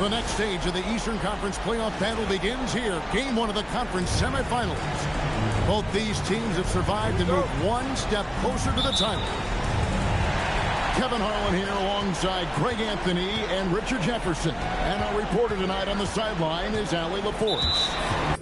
The next stage of the Eastern Conference playoff battle begins here. Game 1 of the conference semifinals. Both these teams have survived to move one step closer to the title. Kevin Harlan here alongside Greg Anthony and Richard Jefferson. And our reporter tonight on the sideline is Allie LaForce.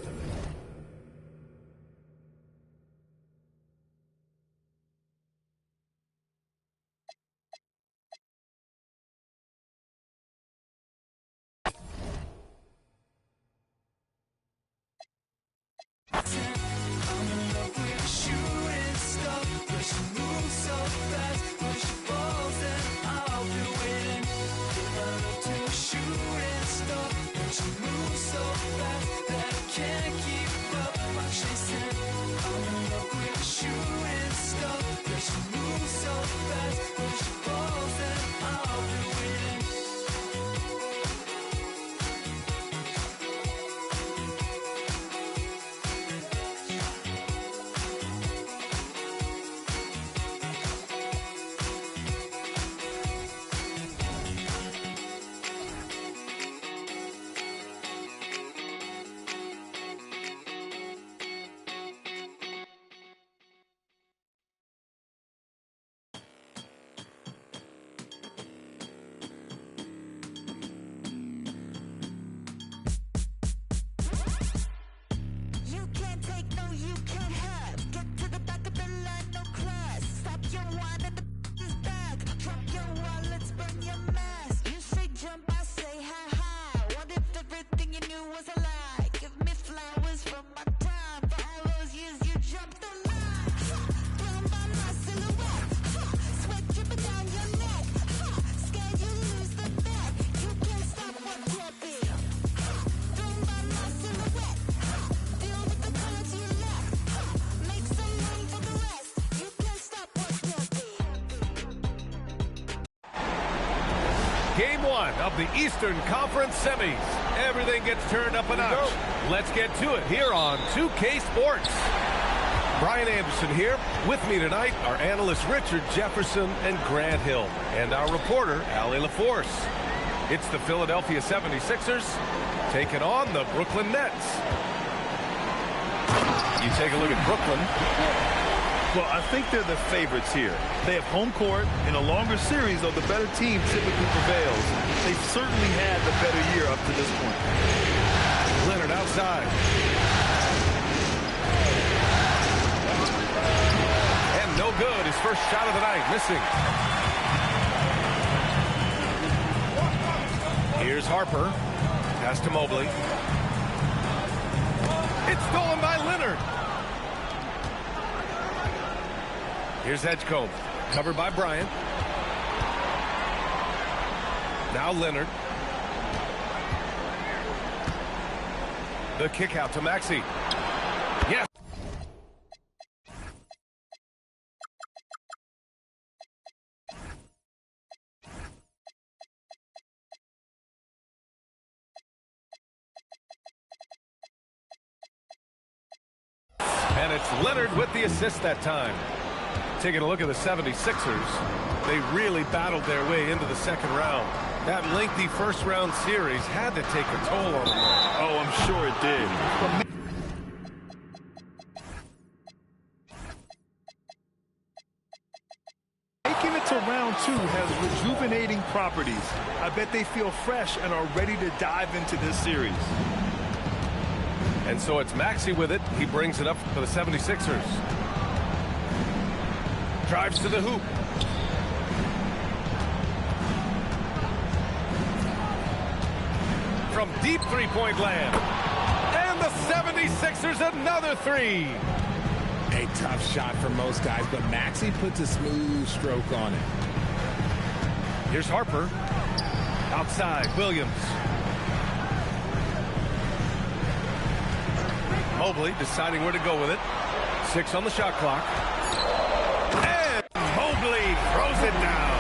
Game 1 of the Eastern Conference semis. Everything gets turned up a notch. Let's get to it here on 2K Sports. Brian Anderson here. With me tonight are analysts Richard Jefferson and Grant Hill, and our reporter, Allie LaForce. It's the Philadelphia 76ers taking on the Brooklyn Nets. You take a look at Brooklyn. Well, I think they're the favorites here. They have home court. In a longer series, though, the better team typically prevails. They've certainly had the better year up to this point. Leonard outside. And no good. His first shot of the night, missing. Here's Harper. Pass to Mobley. It's stolen by Leonard. Here's Edgecombe, covered by Bryant. Now Leonard. The kick out to Maxey. Yes. And it's Leonard with the assist that time. Taking a look at the 76ers, they really battled their way into the second round. That lengthy first-round series had to take a toll on them. Oh, I'm sure it did. Making it to round 2 has rejuvenating properties. I bet they feel fresh and are ready to dive into this series. And so it's Maxey with it. He brings it up for the 76ers. Drives to the hoop. From deep three-point land. And the 76ers another three. A tough shot for most guys, but Maxey puts a smooth stroke on it. Here's Harper. Outside, Williams. Mobley deciding where to go with it. 6 on the shot clock. And Mobley throws it down.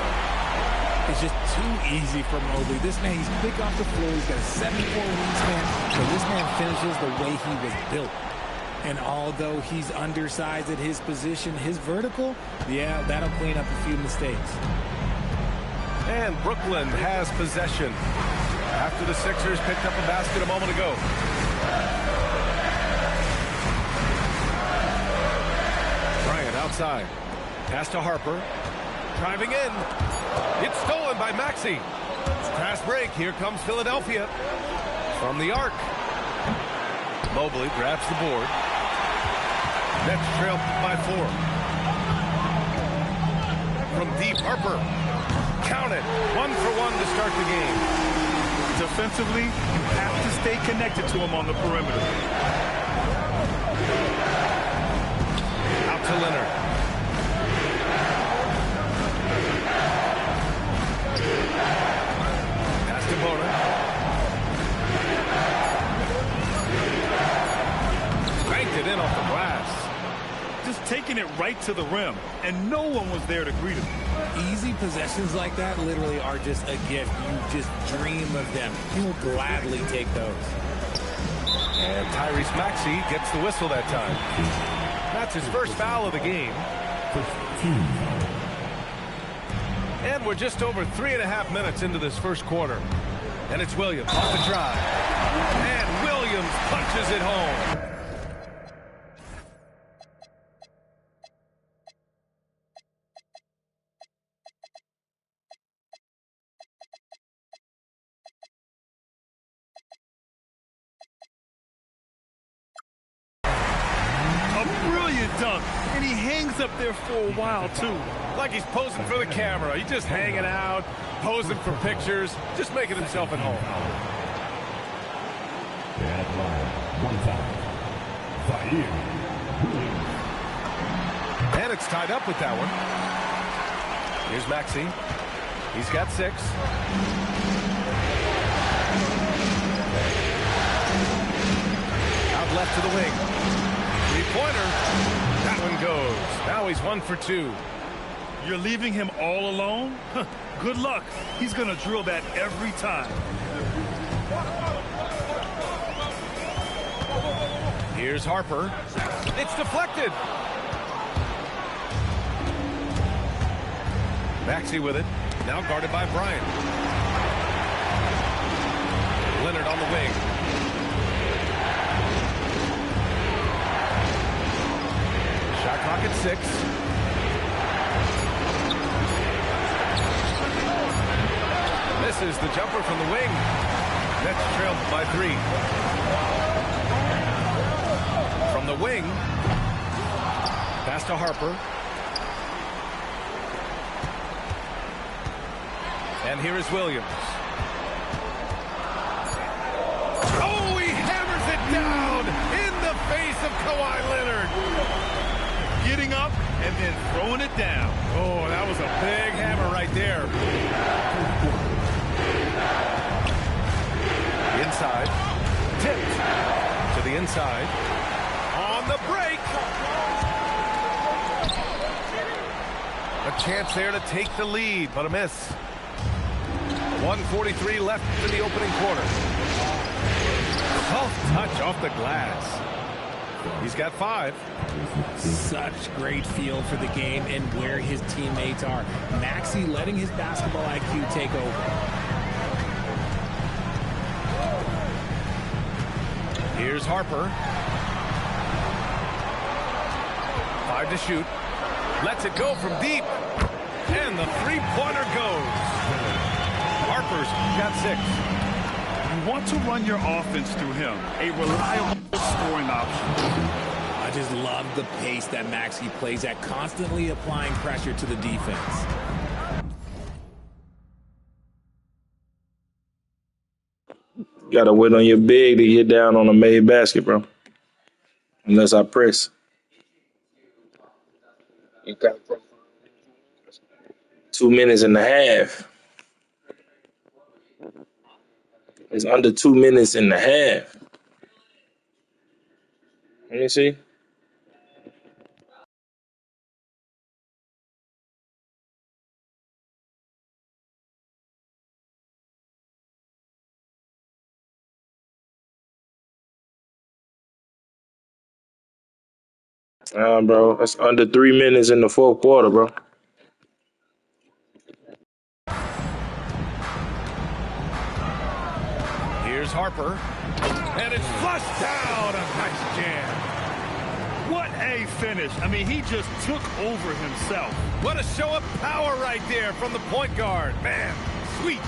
It's just too easy for Mobley. This man, he's quick off the floor. He's got a 7'4" wingspan, but this man finishes the way he was built. And although he's undersized at his position, his vertical, yeah, that'll clean up a few mistakes. And Brooklyn has possession. After the Sixers picked up a basket a moment ago. Bryant outside. Pass to Harper. Driving in. It's stolen by Maxey. Fast break. Here comes Philadelphia. From the arc. Mobley grabs the board. Nets trail by 4. From deep, Harper. Count it. 1 for 1 to start the game. Defensively, you have to stay connected to him on the perimeter. Out to Leonard. Pass to Bona. Banked it in off the glass. Just taking it right to the rim, and no one was there to greet him. Easy possessions like that literally are just a gift. You just dream of them. You will gladly take those. And Tyrese Maxey gets the whistle that time. That's his first foul of the game. And we're just over 3.5 minutes into this first quarter. And it's Williams off the drive. And Williams punches it home. Dunk, and he hangs up there for a while too. Like he's posing for the camera. He's just hanging out, posing for pictures, just making himself at home. And it's tied up with that one. Here's Maxey. He's got 6. Out left to the wing. Three-pointer. That one goes. Now he's 1 for 2. You're leaving him all alone? Good luck. He's going to drill that every time. Here's Harper. It's deflected. Maxey with it. Now guarded by Bryant. Leonard on the wing. Shot clock at 6. Misses the jumper from the wing. Nets trailed by 3. From the wing. Pass to Harper. And here is Williams. Oh, he hammers it down in the face of Kawhi Leonard. Getting up and then throwing it down. Oh, that was a big hammer right there. Inside. Tipped to the inside. On the break. A chance there to take the lead, but a miss. 1:43 left in the opening quarter. Soft touch off the glass. He's got 5. Such great feel for the game and where his teammates are. Maxey letting his basketball IQ take over. Here's Harper. 5 to shoot. Lets it go from deep. And the three-pointer goes. Harper's got 6. You want to run your offense through him. A reliable scoring option. I just love the pace that Maxey plays at, constantly applying pressure to the defense. Gotta wait on your big to get down on a made basket, bro. Unless I press. You got 2 minutes and a half. It's under 2 minutes and a half. Let me see. Bro, that's under 3 minutes in the fourth quarter, bro. Here's Harper. And it's flushed down. A nice jam. What a finish. I mean, he just took over himself. What a show of power right there from the point guard. Man, sweet.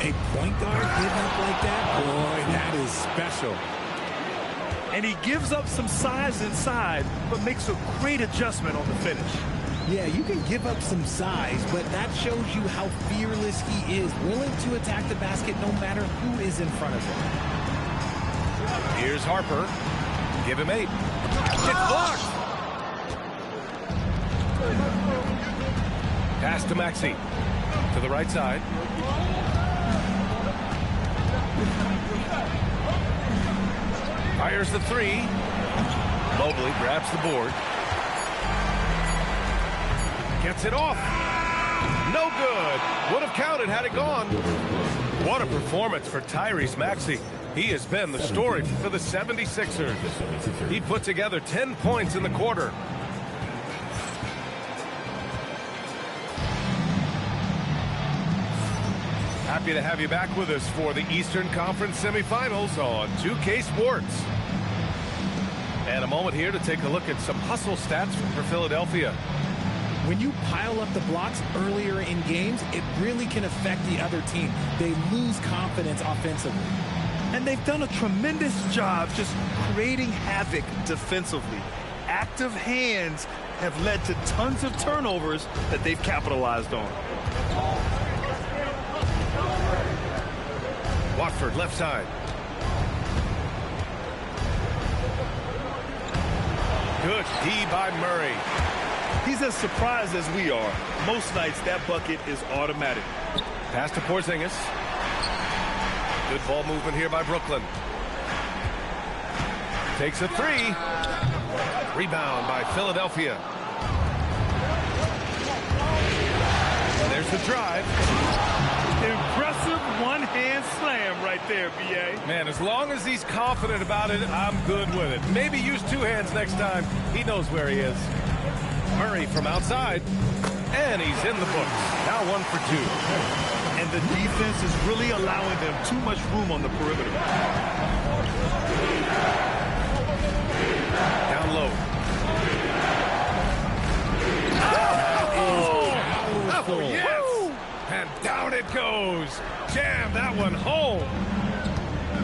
A point guard giving up like that? Boy, that is special. And he gives up some size inside, but makes a great adjustment on the finish. Yeah, you can give up some size, but that shows you how fearless he is, willing to attack the basket no matter who is in front of him. Here's Harper. Give him 8. It's blocked. Pass to Maxey. To the right side. Fires the 3. Mobley grabs the board. Gets it off. No good. Would have counted had it gone. What a performance for Tyrese Maxey. He has been the story for the 76ers. He put together 10 points in the quarter. Happy to have you back with us for the Eastern Conference semifinals on 2K Sports. And a moment here to take a look at some hustle stats for Philadelphia. When you pile up the blocks earlier in games, it really can affect the other team. They lose confidence offensively. And they've done a tremendous job just creating havoc defensively. Active hands have led to tons of turnovers that they've capitalized on. Watford left side. Good D by Murray. He's as surprised as we are. Most nights that bucket is automatic. Pass to Porzingis. Good ball movement here by Brooklyn. Takes a 3. Rebound by Philadelphia. There's the drive. Impressive one-hand slam right there, B.A. Man, as long as he's confident about it, I'm good with it. Maybe use 2 hands next time. He knows where he is. Murray from outside. And he's in the books. Now 1 for 2. And the defense is really allowing them too much room on the perimeter. Down low. Oh, yes! And down it goes. Jam that one home.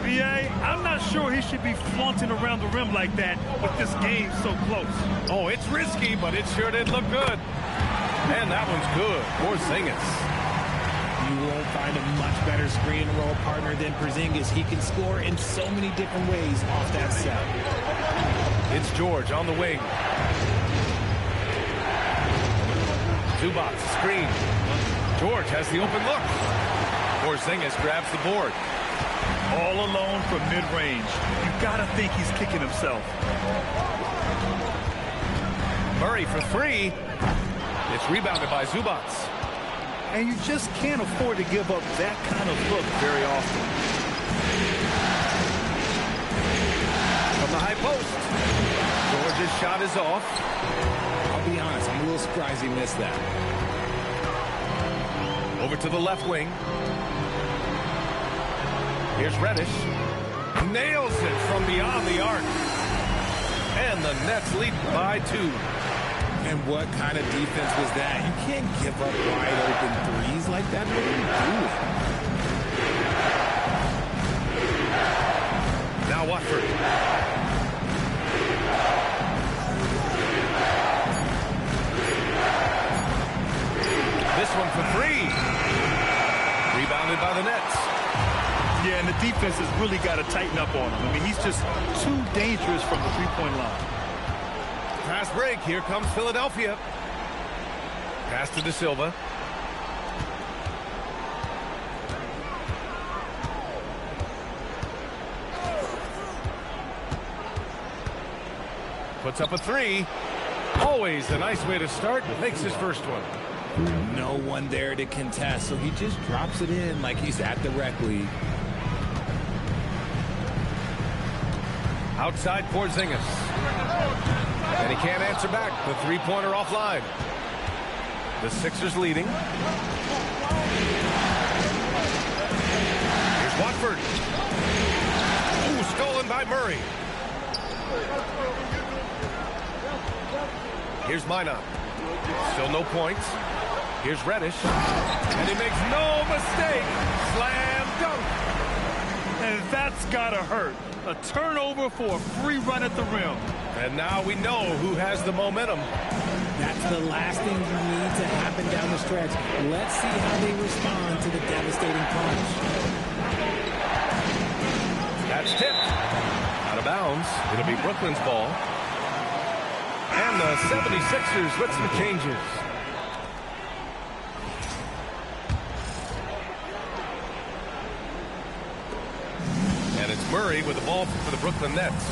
B.A., I'm not sure he should be flaunting around the rim like that with this game so close. Oh, it's risky, but it sure did look good. And that one's good. Porzingis. You won't find a much better screen and roll partner than Porzingis. He can score in so many different ways off that set. It's George on the wing. Zubac, screen. George has the open look. Porzingis grabs the board. All alone from mid-range. You gotta think he's kicking himself. Murray for 3. It's rebounded by Zubac. And you just can't afford to give up that kind of look very often. From the high post. George's shot is off. I'll be honest, I'm a little surprised he missed that. Over to the left wing. Here's Reddish. Nails it from beyond the arc. And the Nets lead by 2. And what kind of defense was that? You can't give up wide open threes like that. What are you doing? Now Watford. This one for 3. Rebounded by the Nets. Yeah, and the defense has really got to tighten up on him. I mean, he's just too dangerous from the three-point line. Fast break. Here comes Philadelphia. Pass to De Silva. Puts up a 3. Always a nice way to start. Makes his first one. No one there to contest, so he just drops it in like he's at the rec league. Outside Porzingis. And he can't answer back. The three-pointer offline. The Sixers leading. Here's Watford. stolen by Murray. Here's Minot. Still no points. Here's Reddish. And he makes no mistake. Slam dunk. And that's gotta hurt. A turnover for a free run at the rim. And now we know who has the momentum. That's the last thing you need to happen down the stretch. Let's see how they respond to the devastating punch. That's tipped. Out of bounds. It'll be Brooklyn's ball. And the 76ers with some changes. And it's Murray with the ball for the Brooklyn Nets.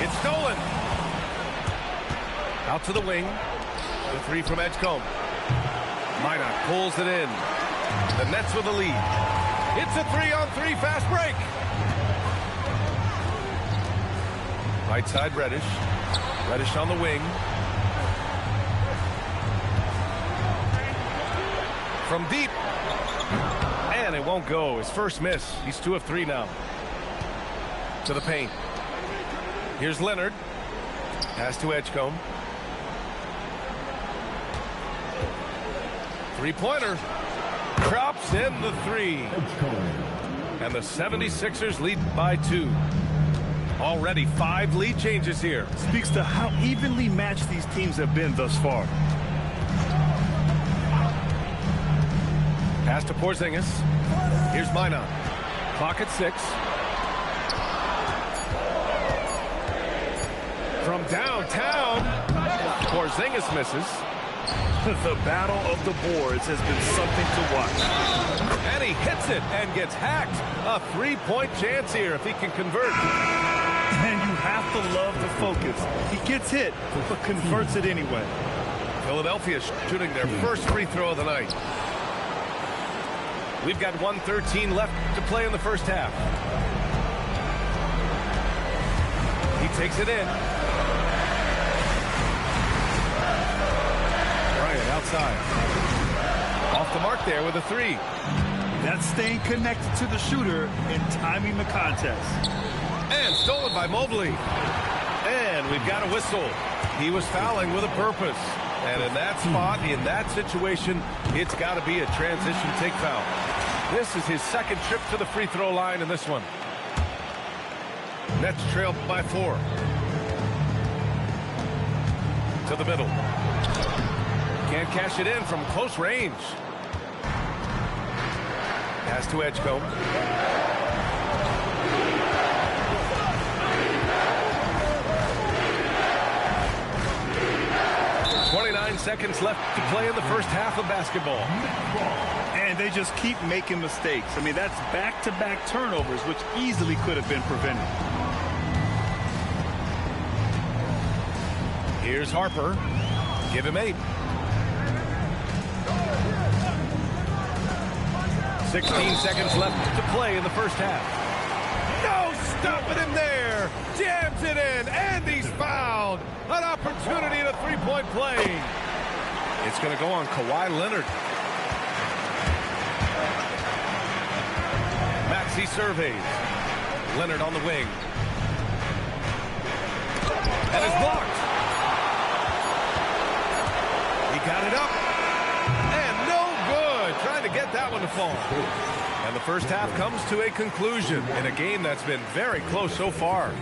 It's stolen. Out to the wing. The three from Edgecombe. Minot pulls it in. The Nets with the lead. It's a 3-on-3 fast break. Right side Reddish. Reddish on the wing. From deep. And it won't go. His first miss. He's 2 of 3 now. To the paint. Here's Leonard. Pass to Edgecombe. Three-pointer. Drops in the 3. And the 76ers lead by 2. Already 5 lead changes here. Speaks to how evenly matched these teams have been thus far. Pass to Porzingis. Here's Minot. Clock at 6. From downtown, Porzingis misses. The battle of the boards has been something to watch. And he hits it and gets hacked. A 3-point chance here if he can convert. And you have to love the focus. He gets hit, but converts it anyway. Philadelphia shooting their first free throw of the night. We've got 1:13 left to play in the first half. He takes it in. Bryant outside. Off the mark there with a 3. That's staying connected to the shooter and timing the contest. And stolen by Mobley. And we've got a whistle. He was fouling with a purpose. And in that spot, in that situation, it's got to be a transition take foul. This is his second trip to the free throw line in this one. Nets trail by 4. To the middle. Can't cash it in from close range. Pass to Edgecombe. 29 seconds left to play in the first half of basketball. And they just keep making mistakes. I mean, that's back-to-back turnovers, which easily could have been prevented. Here's Harper. Give him 8. 16 seconds left to play in the first half. No stopping him there. Jams it in, and he's fouled. An opportunity at a three-point play. It's going to go on Kawhi Leonard. Maxey surveys. Leonard on the wing. And it's blocked. He got it up. And no good. Trying to get that one to fall. And the first half comes to a conclusion in a game that's been very close so far.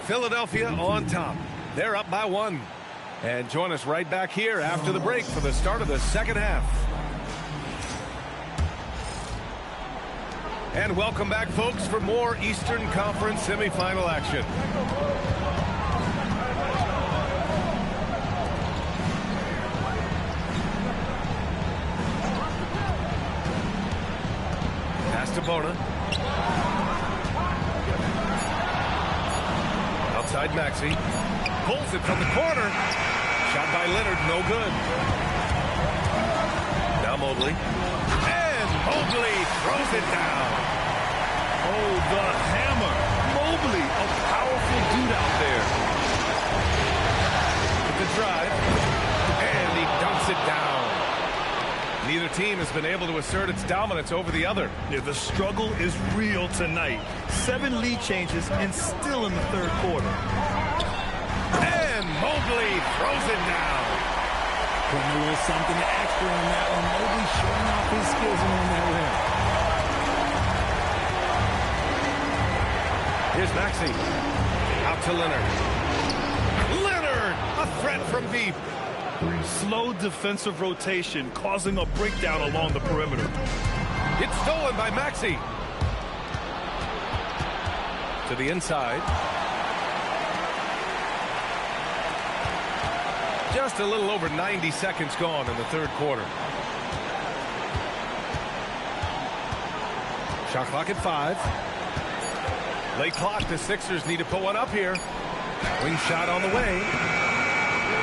Philadelphia on top. They're up by 1. And join us right back here after the break for the start of the second half. And welcome back, folks, for more Eastern Conference semifinal action. Pass to Bona. Outside Maxey. Pulls it from the corner. Shot by Leonard, no good. Now Mobley. And Mobley throws it down. Oh, the hammer. Mobley, a powerful dude out there. With the drive. has been able to assert its dominance over the other. Yeah, the struggle is real tonight. 7 lead changes and still in the third quarter. And Mobley throws it down. Putting a little something extra on that one. Mobley showing off his skills on that rim. Here's Maxey. Out to Leonard. Leonard! A threat from deep. Slow defensive rotation causing a breakdown along the perimeter. It's stolen by Maxey. To the inside. Just a little over 90 seconds gone in the third quarter. Shot clock at 5. Late clock, the Sixers need to put one up here. Wing shot on the way.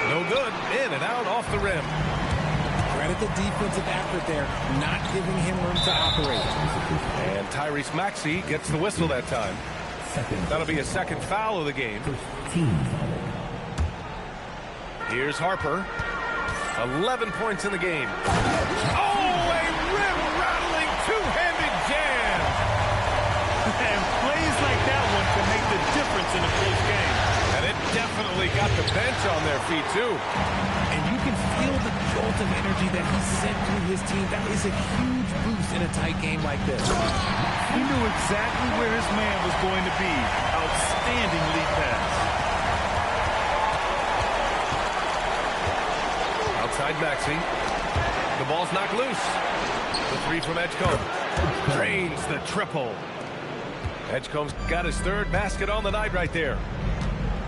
No good. In and out off the rim. Credit the defensive effort there, not giving him room to operate. And Tyrese Maxey gets the whistle that time. That'll be a second foul of the game. Here's Harper. 11 points in the game. Oh, a rim-rattling two-handed jam. And plays like that one can make the difference in a close game. And it definitely got the bench on their feet, too. And you can feel the jolt of energy that he sent through his team. That is a huge boost in a tight game like this. He knew exactly where his man was going to be. Outstanding lead pass. Outside Maxey. The ball's knocked loose. The 3 from Edgecombe. Drains the triple. Edgecombe's got his third basket on the night right there.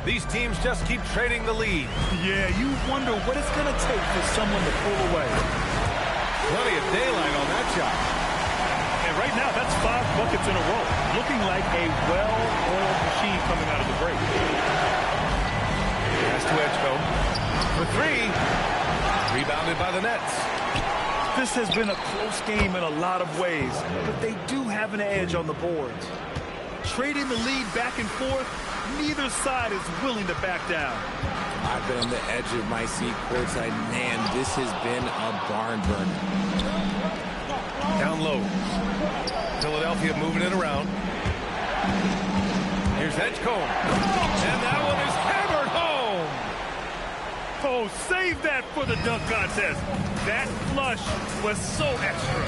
These teams just keep trading the lead. Yeah, you wonder what it's going to take for someone to pull away. Plenty of daylight on that shot. And right now, that's 5 buckets in a row. Looking like a well-oiled machine coming out of the break. Pass to Edgecombe. For 3. Rebounded by the Nets. This has been a close game in a lot of ways, but they do have an edge on the boards. Trading the lead back and forth, neither side is willing to back down. I've been on the edge of my seat courtside. Man, this has been a barn burner. Down low. Philadelphia moving it around. Here's Edgecombe. And that one is hammered home. Oh, save that for the dunk contest. That flush was so extra.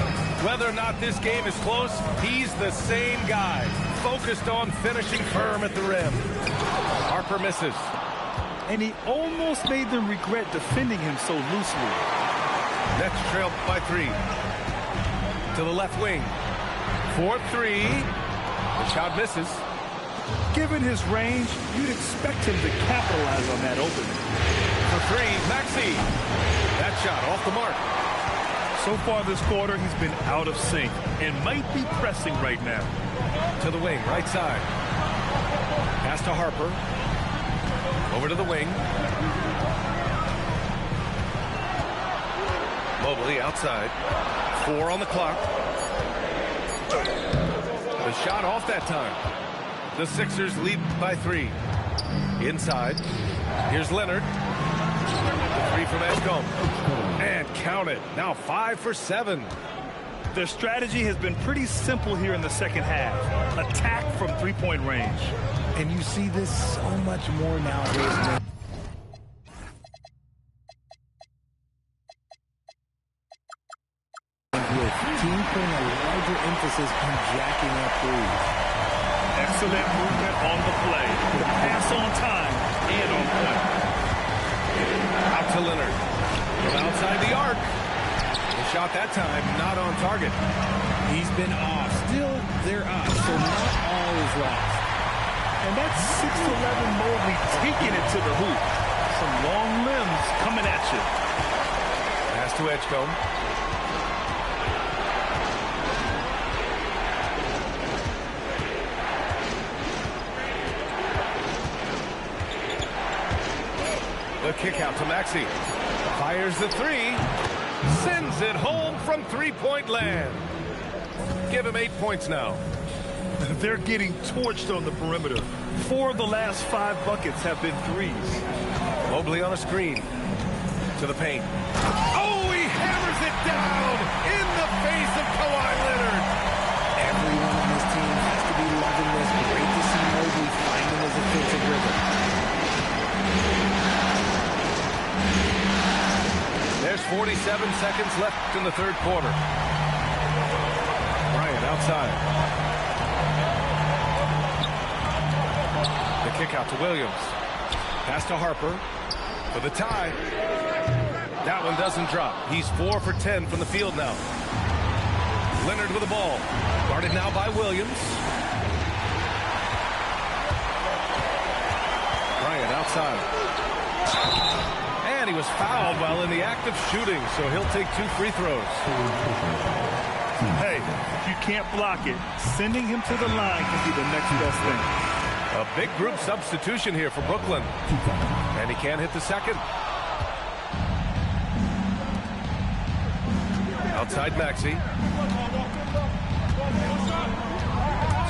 Whether or not this game is close, he's the same guy. Focused on finishing firm at the rim. Harper misses. And he almost made them regret defending him so loosely. Nets trailed by 3. To the left wing. 4-3. The shot misses. Given his range, you'd expect him to capitalize on that opening. For 3, Maxey. That shot off the mark. So far this quarter, he's been out of sync and might be pressing right now. To the wing, right side. Pass to Harper. Over to the wing. Mobley outside. 4 on the clock. The shot off that time. The Sixers lead by 3. Inside. Here's Leonard. The 3 from Edgecombe. And count it. Now 5 for 7. Their strategy has been pretty simple here in the second half. Attack from 3-point range. And you see this so much more nowadays. With team putting a larger emphasis on jacking up threes. Excellent movement on the play. The pass on time and on point. Out to Leonard. From outside the arc. The shot that time not on target. He's been off. Still, they're up, so not all is lost. And that's 6'11" Mobley taking it to the hoop. Some long limbs coming at you. Pass to Edgecombe. The kick out to Maxey. Fires the 3. Sends it home from 3-point land. Give him 8 points now. They're getting torched on the perimeter. 4 of the last 5 buckets have been threes. Mobley on a screen. To the paint. Oh, he hammers it down in the face of Kawhi Leonard. Everyone on this team has to be loving this. Great to see Mobley finding his offensive rhythm. There's 47 seconds left in the third quarter. Bryant outside. The kick out to Williams. Pass to Harper for the tie. That one doesn't drop. He's 4 for 10 from the field now. Leonard with the ball. Guarded now by Williams. Bryant outside. And he was fouled while in the act of shooting, so he'll take 2 free throws. Hey, if you can't block it, sending him to the line can be the next best thing. A big group substitution here for Brooklyn. And he can't hit the second. Outside Maxey.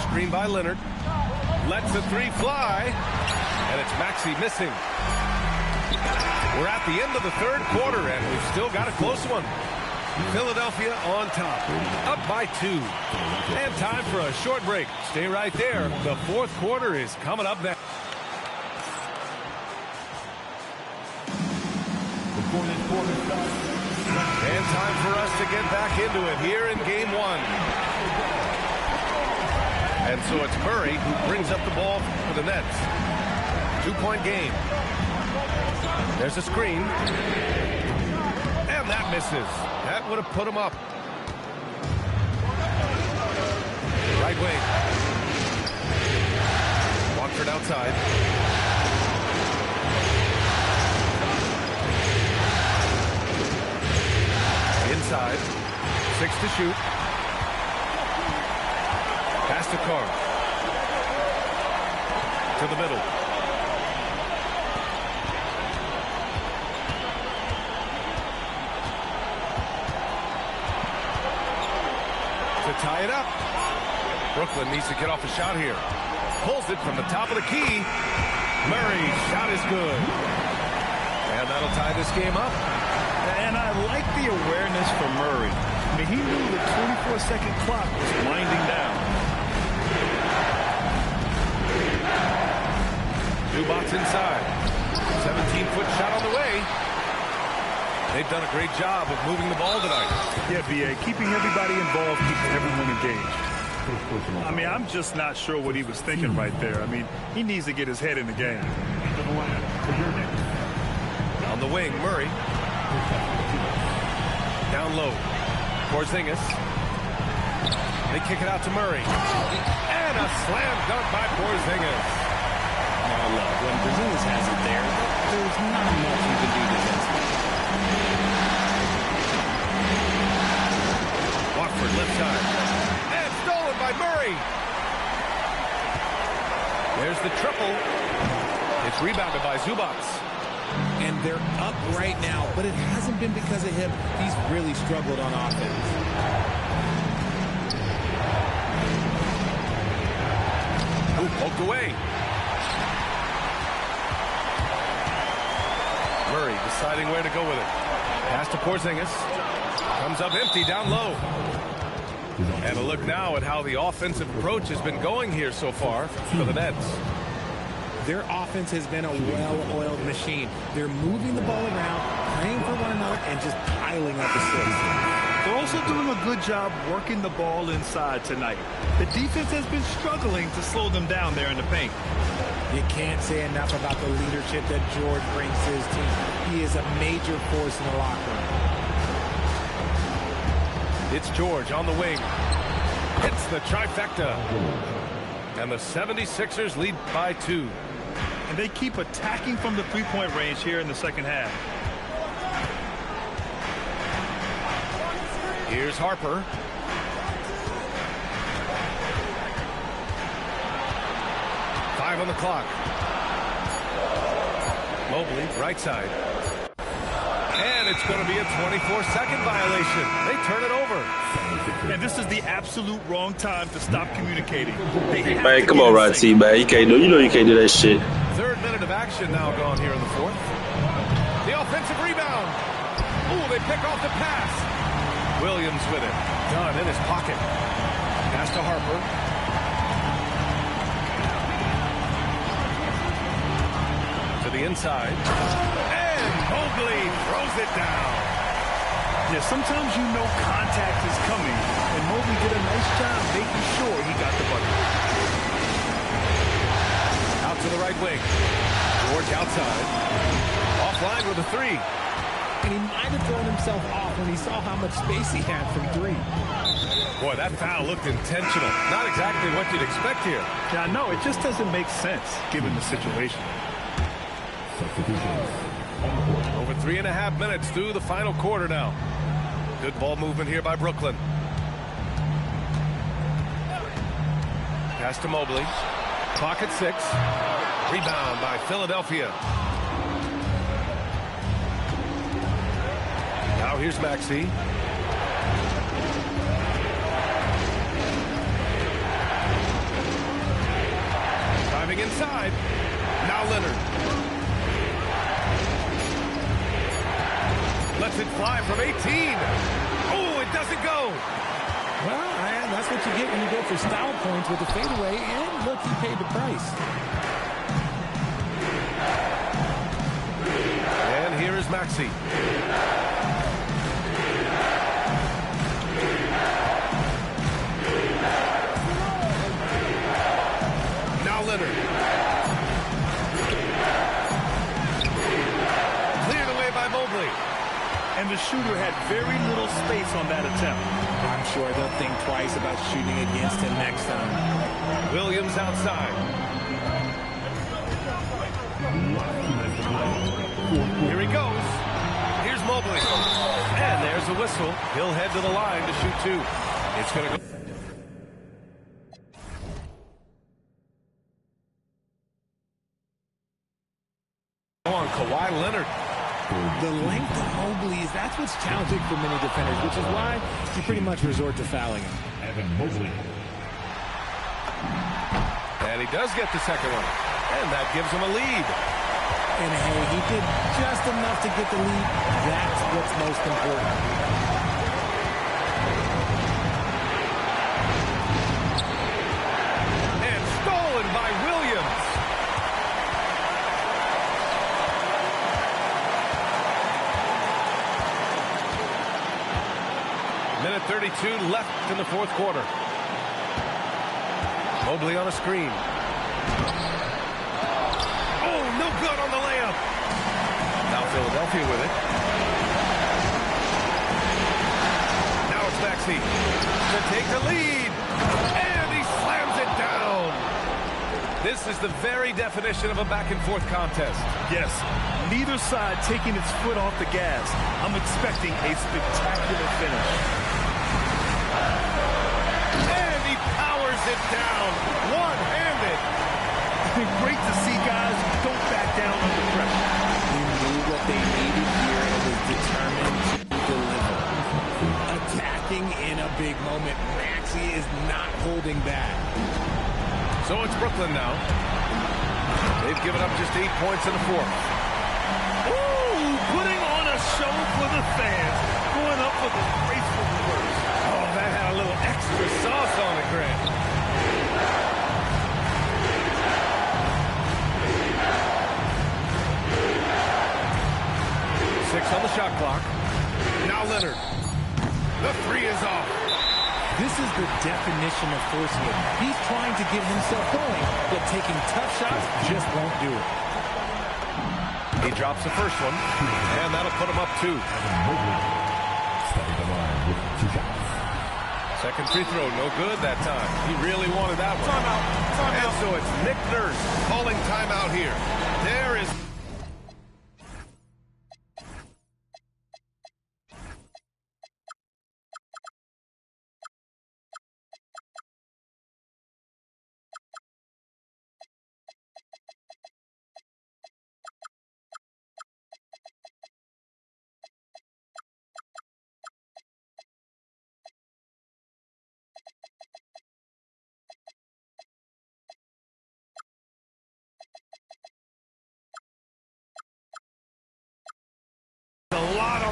Screen by Leonard. Lets the 3 fly. And it's Maxey missing. We're at the end of the third quarter, and we've still got a close one. Philadelphia on top, up by 2. And time for a short break. Stay right there. The fourth quarter is coming up next. And time for us to get back into it here in game 1. And so it's Murray who brings up the ball for the Nets. 2-point game. There's a screen. And that misses. That would have put him up. Right wing. Watford outside. Inside. 6 to shoot. Pass to Carr. To the middle. To tie it up. Brooklyn needs to get off a shot here. Pulls it from the top of the key. Murray's shot is good. And that'll tie this game up. And I like the awareness from Murray. I mean, he knew the 24-second clock was winding down. Zubac's inside. 17-foot shot on the way. They've done a great job of moving the ball tonight. Yeah, B.A., keeping everybody involved, keeping everyone engaged. I mean, I'm just not sure what he was thinking right there. I mean, he needs to get his head in the game. On the wing, Murray. Down low. Porzingis. They kick it out to Murray. And a slam dunk by Porzingis. Now look, when Porzingis has it there, there's not much you can do defensively. Watford left side. And stolen by Murray. There's the triple. It's rebounded by Zubac. And they're up right now, but it hasn't been because of him. He's really struggled on offense. Ooh, poked away. Murray deciding where to go with it. Pass to Porzingis. Comes up empty down low. And a look now at how the offensive approach has been going here so far for the Nets. Their offense has been a well-oiled machine. They're moving the ball around, playing for one another, and just piling up assists. They're also doing a good job working the ball inside tonight. The defense has been struggling to slow them down there in the paint. You can't say enough about the leadership that George brings to his team. He is a major force in the locker room. It's George on the wing. Hits the trifecta. And the 76ers lead by 2. And they keep attacking from the three-point range here in the second half. Here's Harper. Five on the clock. Mobley, right side. And it's going to be a 24-second violation. They turn it over. And this is the absolute wrong time to stop communicating. Man, come on, Rod T, man. You can't do, you can't do that shit. Third minute of action now gone here in the fourth. The offensive rebound. Oh, they pick off the pass. Williams with it. Dunn in his pocket. Pass to Harper. To the inside. And Mobley throws it down. Yeah, sometimes you know contact is coming, and Mobley did a nice job making sure he got the bucket. Out to the right wing. George outside. Offline with a three. And he might have thrown himself off when he saw how much space he had from three. Boy, that foul looked intentional. Not exactly what you'd expect here. Yeah, no, it just doesn't make sense given the situation. Over 3.5 minutes through the final quarter now. Good ball movement here by Brooklyn. Pass to Mobley. Clock at 6. Rebound by Philadelphia. Now here's Maxey. Driving inside. Now Leonard. Lets it fly from 18. Oh, it doesn't go. Well, and that's what you get when you go for style points with the fadeaway. And look, he paid the price. And here is Maxey. Now Leonard. Cleared away by Mobley. And the shooter had very little space on that attempt. I'm sure they'll think twice about shooting against him next time. Williams outside. Here he goes. Here's Mobley. And there's a whistle. He'll head to the line to shoot two. It's going to go. On Kawhi Leonard. The length of Mobley, that's what's challenging for many defenders, which is why you pretty much resort to fouling him. Evan Mobley. And he does get the second one. And that gives him a lead. And hey, he did just enough to get the lead. That's what's most important. And stolen by Williams. Minute 32 left in the fourth quarter. Mobley on a screen. Oh, no good on the layup. Now Philadelphia with it. Now it's Maxey to take the lead. And he slams it down. This is the very definition of a back-and-forth contest. Yes, neither side taking its foot off the gas. I'm expecting a spectacular finish. And he powers it down, one-handed. It's been great to see guys who don't back down under pressure. He knew what they needed here and was determined to deliver. Attacking in a big moment. Maxey is not holding back. So it's Brooklyn now. They've given up just 8 points in the fourth. Ooh, putting on a show for the fans. Going up with a graceful reverse. Oh, that had a little extra sauce on it, Grant. Six on the shot clock. Now Leonard. The three is off. This is the definition of forcing it. He's trying to get himself going, but taking tough shots just won't do it. He drops the first one, and that'll put him up 2. Evan Mobley. Stepping the line with 2 shots. Second free throw, no good that time. He really wanted that one. Timeout. And so it's Nick Nurse calling timeout here. There is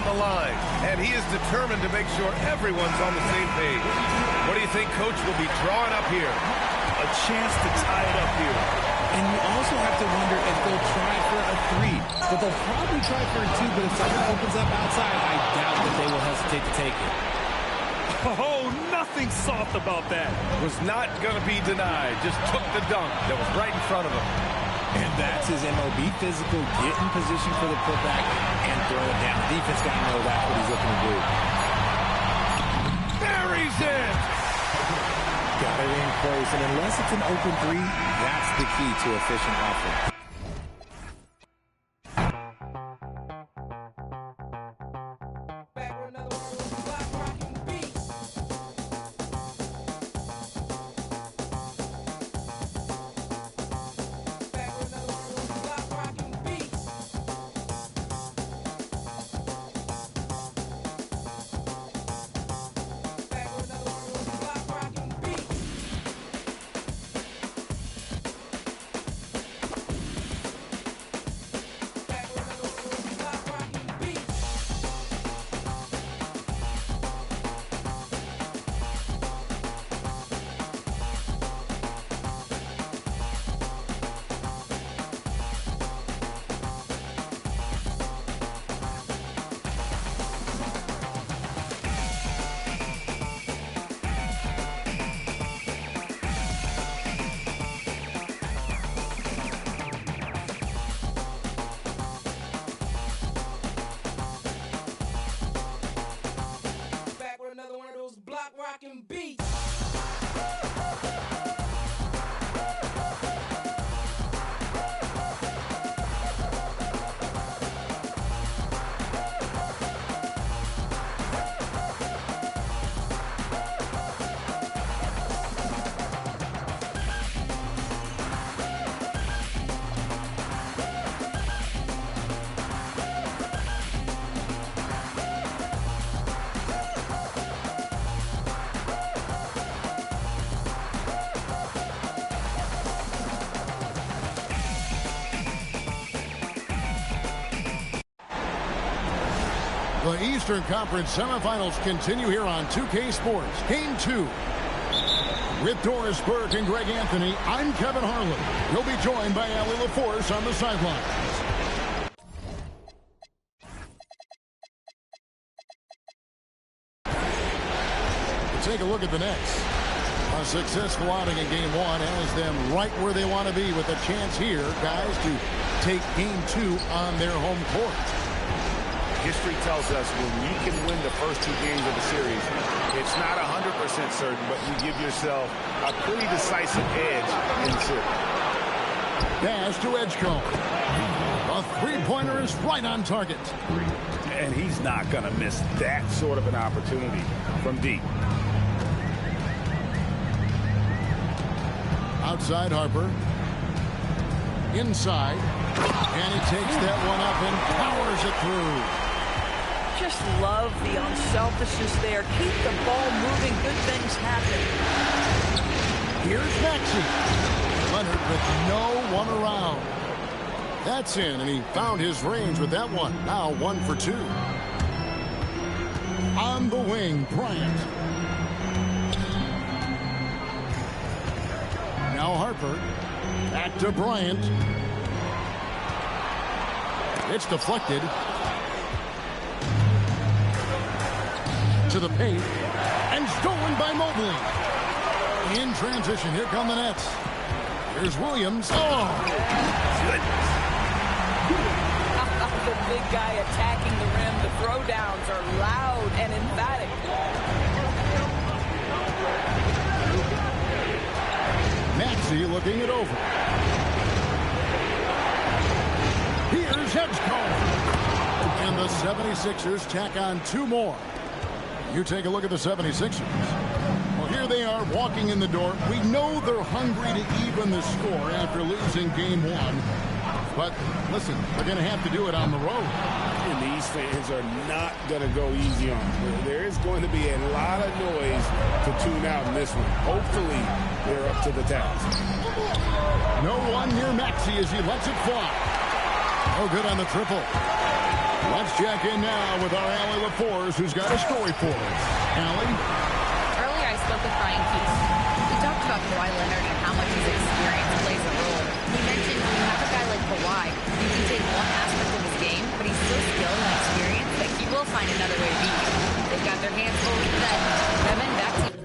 on the line, and he is determined to make sure everyone's on the same page. What do you think Coach will be drawing up here? A chance to tie it up here. And you also have to wonder if they'll try for a 3. But they'll probably try for a 2, but if someone opens up outside, I doubt that they will hesitate to take it. Oh, nothing soft about that. Was not going to be denied. Just took the dunk that was right in front of him. And that's his MO. Be physical, get in position for the putback, and throw it down. Defense got to know that's what he's looking to do. Buries it! Got it in close, and unless it's an open 3, that's the key to efficient offense. The Eastern Conference semifinals continue here on 2K Sports. Game 2. With Doris Burke and Greg Anthony, I'm Kevin Harlan. You'll be joined by Allie LaForce on the sidelines. Take a look at the Nets. A successful outing in Game 1 has them right where they want to be with a chance here, guys, to take Game 2 on their home court. History tells us when you can win the first 2 games of the series, it's not 100% certain, but you give yourself a pretty decisive edge in the series. Dash to Edgecombe. A three-pointer is right on target. And he's not going to miss that sort of an opportunity from deep. Outside Harper. Inside. And he takes that one up and powers it through. Just love the unselfishness there. Keep the ball moving. Good things happen. Here's Maxey. Leonard with no one around. That's in, and he found his range with that one. Now 1 for 2. On the wing, Bryant. Now Harper. Back to Bryant. It's deflected. To the paint. And stolen by Mobley. In transition, here come the Nets. Here's Williams. Oh! Goodness. The big guy attacking the rim. The throwdowns are loud and emphatic. Maxey looking it over. Here's Edgecombe. And the 76ers tack on 2 more. You take a look at the 76ers. Well, here they are walking in the door. We know they're hungry to even the score after losing Game 1. But listen, they're going to have to do it on the road. And these fans are not going to go easy on them. There is going to be a lot of noise to tune out in this one. Hopefully, they're up to the task. No one near Maxey as he lets it fly. No good on the triple. Let's check in now with our Allie LaForce, who's got a story for us. Allie? Earlier, I spoke with Brian Keith. We talked about Kawhi Leonard and how much his experience plays a role. He mentioned when you have a guy like Kawhi, you can take one aspect of his game, but he's so skilled and experienced that he will find another way to beat you. They've got their hands full with that. Kevin, back to you.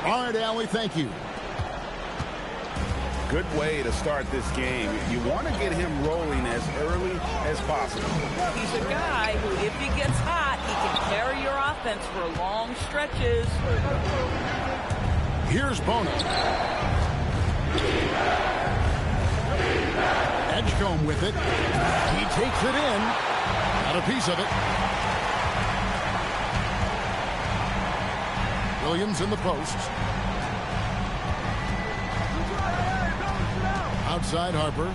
All right, Allie, thank you. Good way to start this game. You want to get him rolling as early as possible. He's a guy who, if he gets hot, he can carry your offense for long stretches. Here's Bona. Edgecombe with it. He takes it in. Got a piece of it. Williams in the post. Outside Harper.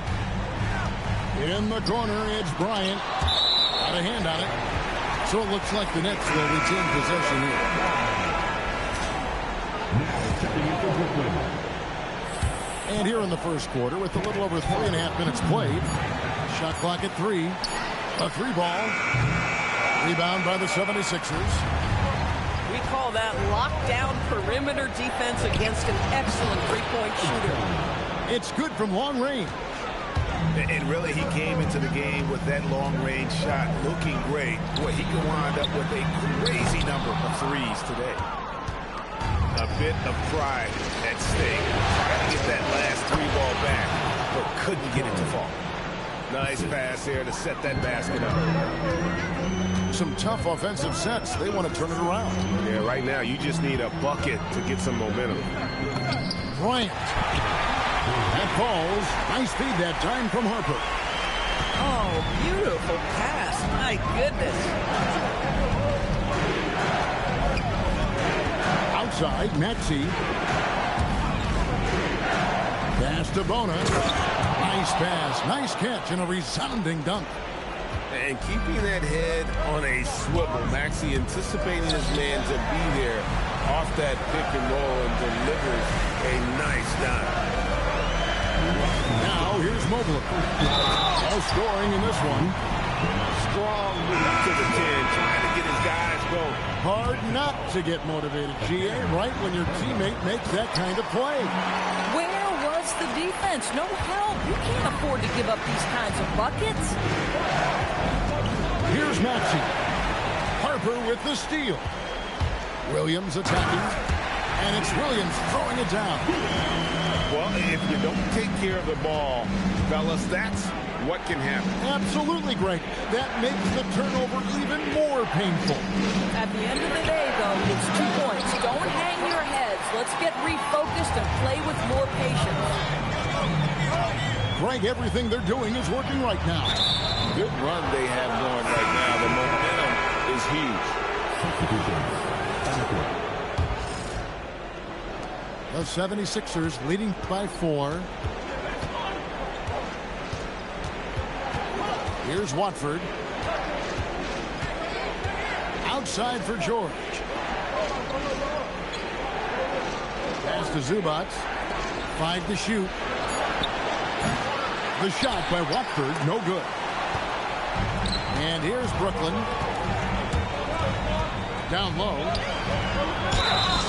In the corner, it's Bryant. Got a hand on it. So it looks like the Nets will retain possession here. And here in the first quarter, with a little over 3.5 minutes played. Shot clock at 3. A 3-ball. Rebound by the 76ers. We call that lockdown perimeter defense against an excellent three-point shooter. It's good from long range. And really, he came into the game with that long-range shot looking great. Boy, he could wind up with a crazy number of threes today. A bit of pride at stake. Trying to get that last 3-ball back, but couldn't get it to fall. Nice pass there to set that basket up. Some tough offensive sets. They want to turn it around. Yeah, right now, you just need a bucket to get some momentum. Bryant. That falls. Nice feed that time from Harper. Oh, beautiful pass. My goodness. Outside, Maxey. Pass to Bona. Nice pass. Nice catch and a resounding dunk. And keeping that head on a swivel. Maxey anticipating his man to be there off that pick and roll and delivers a nice dunk. Now here's Mobley. No scoring in this one. Strong move to the 10, trying to get his guys going. Hard not to get motivated, GA, right when your teammate makes that kind of play. Where was the defense? No help. You can't afford to give up these kinds of buckets. Here's Maxey. Harper with the steal. Williams attacking. And it's Williams throwing it down. Well, if you don't take care of the ball, fellas, that's what can happen. Absolutely, Greg. That makes the turnover even more painful. At the end of the day, though, it's 2 points. Don't hang your heads. Let's get refocused and play with more patience. Greg, everything they're doing is working right now. Good run they have going right now. The momentum is huge. The 76ers leading by 4. Here's Watford. Outside for George. Pass to Zubac. 5 to shoot. The shot by Watford, no good. And here's Brooklyn. Down low.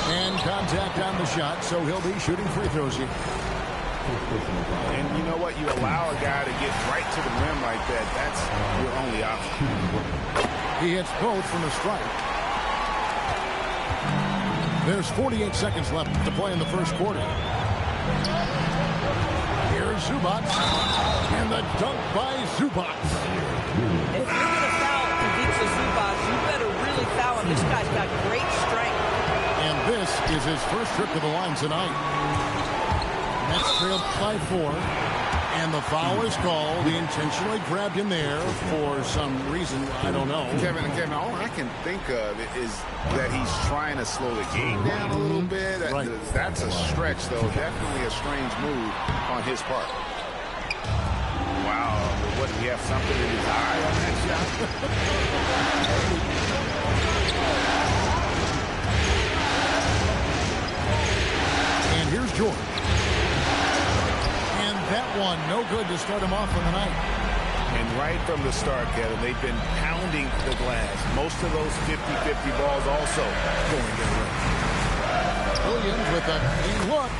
And contact on the shot, so he'll be shooting free throws here. And you know what? You allow a guy to get right to the rim like that. That's your only option. He hits both from the strike. There's 48 seconds left to play in the first quarter. Here's Zubac. And the dunk by Zubac. If you're going to foul Gggg Zubac, you better really foul him. This guy's got great strength. And this is his first trip to the line tonight. Nets trailed by 4. And the foul is called. He intentionally grabbed him there for some reason. I don't know. Kevin, all I can think of is that he's trying to slow the game down a little bit. Right. That's a stretch, though. Definitely a strange move on his part. Wow. What, do you have something in his eye on that shot? And here's George. And that one, no good to start him off on the night. And right from the start, Kevin, they've been pounding the glass. Most of those 50-50 balls also going their way. Williams with a clean look.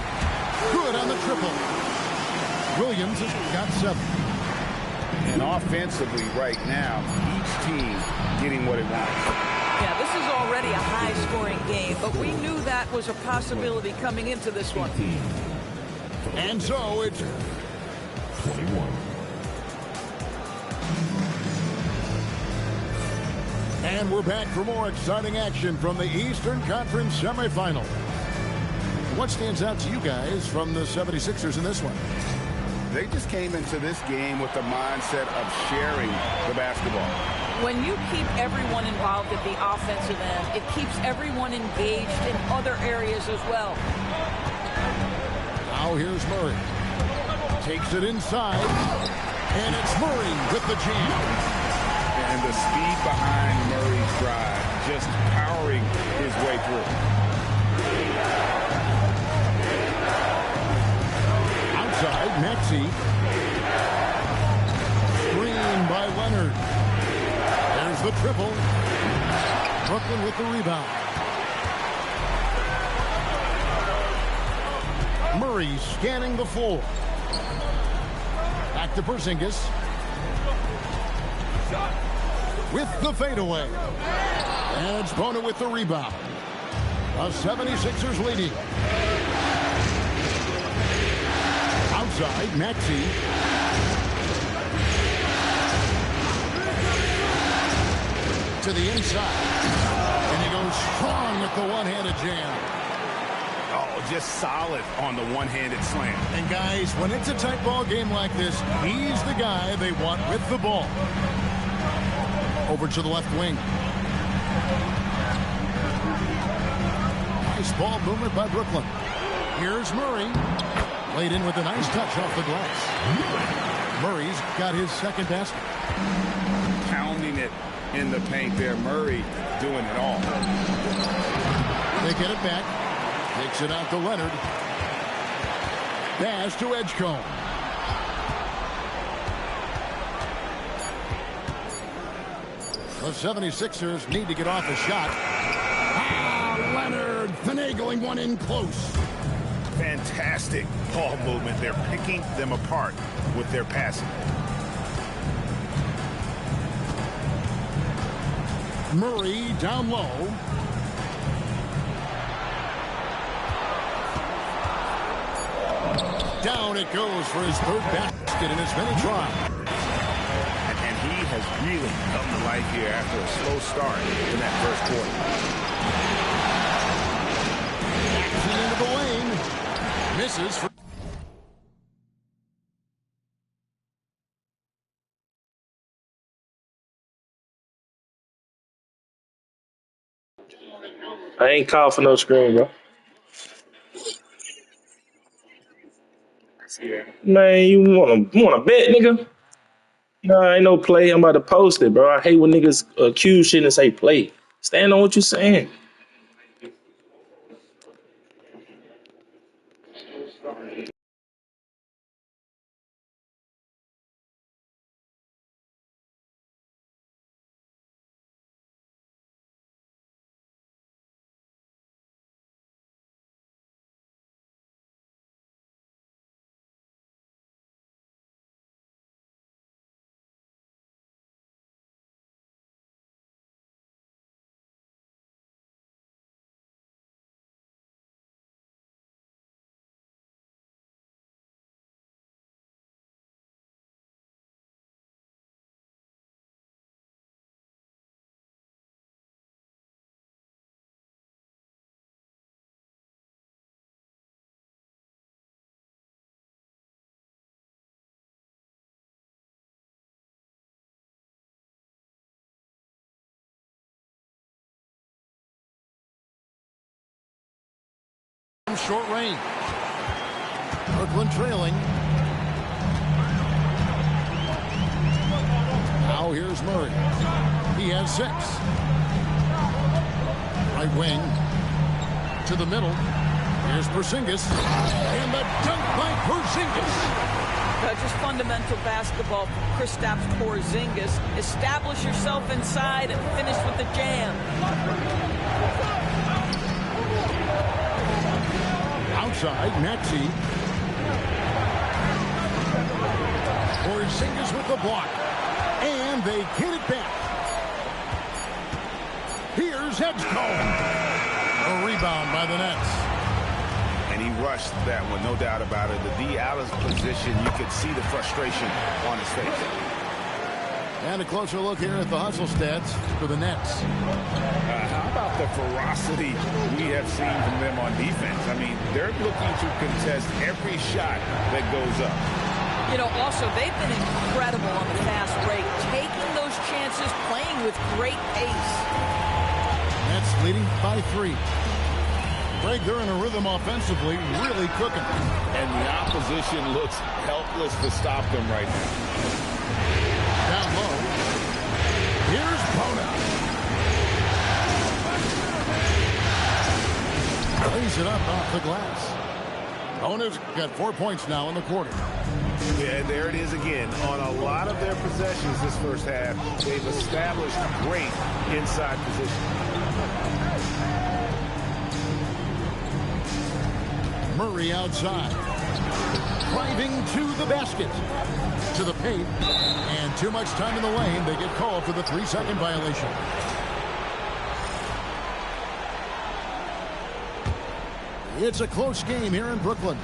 Good on the triple. Williams has got 7. And offensively right now, each team getting what it wants. Yeah, this is already a high-scoring game, but we knew that was a possibility coming into this one. And so it's 21. And we're back for more exciting action from the Eastern Conference semifinal. What stands out to you guys from the 76ers in this one? They just came into this game with the mindset of sharing the basketball. When you keep everyone involved at the offensive end, it keeps everyone engaged in other areas as well. Now here's Murray. Takes it inside. And it's Murray with the jam. And the speed behind Murray's drive, just powering his way through. Outside, Maxey. Screen by Leonard. There's the triple. Brooklyn with the rebound. Murray scanning the floor. Back to Porzingis. With the fadeaway. And it's Bona with the rebound. The 76ers leading. Outside, Maxey. To the inside. And he goes strong with the one-handed jam. Oh, just solid on the one-handed slam. And guys, when it's a tight ball game like this, he's the guy they want with the ball. Over to the left wing. Nice ball movement by Brooklyn. Here's Murray. Laid in with a nice touch off the glass. Murray's got his second basket. Pounding it in the paint there. Murray doing it all. They get it back. Takes it out to Leonard. Pass to Edgecombe. The 76ers need to get off a shot. Ah, Leonard finagling one in close. Fantastic ball movement. They're picking them apart with their passing. Murray down low. Down it goes for his third basket in as many tries. And he has really come to life here after a slow start in that first quarter. Into the lane. Misses. I ain't called for no screen, bro. Man, you wanna bet, nigga? Nah, ain't no play. I'm about to post it, bro. I hate when niggas accuse shit and say play. Stand on what you saying. from short range. Brooklyn trailing. Now here's Murray. He has 6. Right wing to the middle. Here's Porzingis. And the dunk by Porzingis. Just fundamental basketball from Kristaps Porzingis. Establish yourself inside and finish with the jam. Outside, Maxey. Porzingis with the block. And they get it back. Here's Edgecombe. A rebound by the Nets. And he rushed that one, no doubt about it. The D out of position, you could see the frustration on his face. And a closer look here at the hustle stats for the Nets. How about the ferocity we have seen from them on defense? I mean, they're looking to contest every shot that goes up. You know, also, they've been incredible on the fast break, taking those chances, playing with great pace. Nets leading by 3. Greg, they're in a rhythm offensively, really cooking. And the opposition looks helpless to stop them right now. Down low. Here's Bona. Lays it up off the glass. Bona's got 4 points now in the quarter. Yeah, there it is again. On a lot of their possessions this first half, they've established great inside position. Murray outside. Driving to the basket. To the paint. And too much time in the lane. They get called for the 3-second violation. It's a close game here in Brooklyn.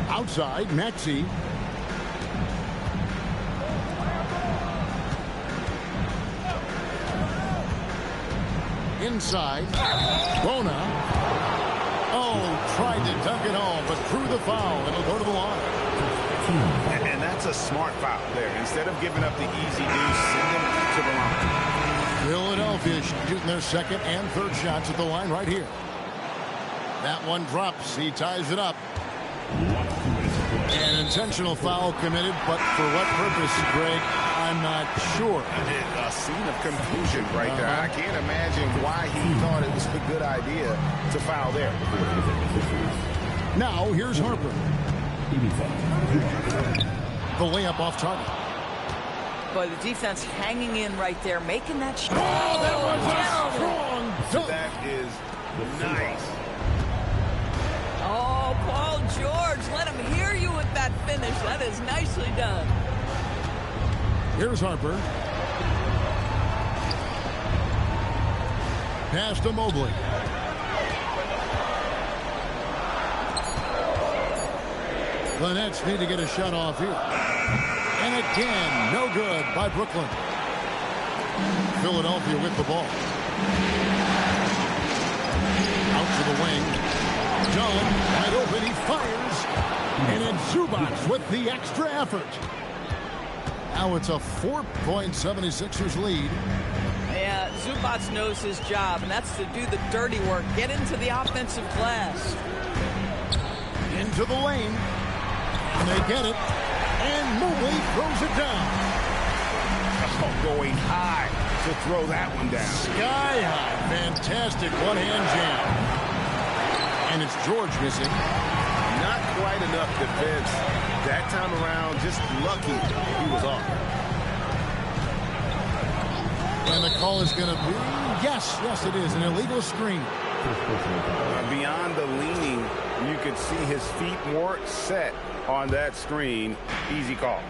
Outside, Maxey. Inside, Bona. Oh, tried to dunk it home, but threw the foul. It'll go to the line. And that's a smart foul there. Instead of giving up the easy deuce, send them to the line. Philadelphia shooting their second and third shots at the line right here. That one drops. He ties it up. An intentional foul committed, but for what purpose, Greg? I'm not sure. A scene of confusion right there. I can't imagine why he thought it was a good idea to foul there. Now, here's Harper. The layup off target. But the defense hanging in right there, making that shot. Oh, that was a strong dunk. That is nice. Oh, Paul George, let him hear you with that finish. That is nicely done. Here's Harper. Pass to Mobley. The Nets need to get a shot off here. And again, no good by Brooklyn. Philadelphia with the ball. Out to the wing. John, wide open, he fires. And it's Zubac with the extra effort. Now it's a 4-point 76ers lead. Yeah, Zubac knows his job, and that's to do the dirty work. Get into the offensive glass. Into the lane. And they get it. And Mobley throws it down. Oh, going high to throw that one down. Sky high. Fantastic one-hand jam. And it's George missing. Not quite enough defense. That time around, just lucky he was off. And the call is going to be, yes, it is, an illegal screen. Beyond the leaning, you could see his feet more set on that screen. Easy call.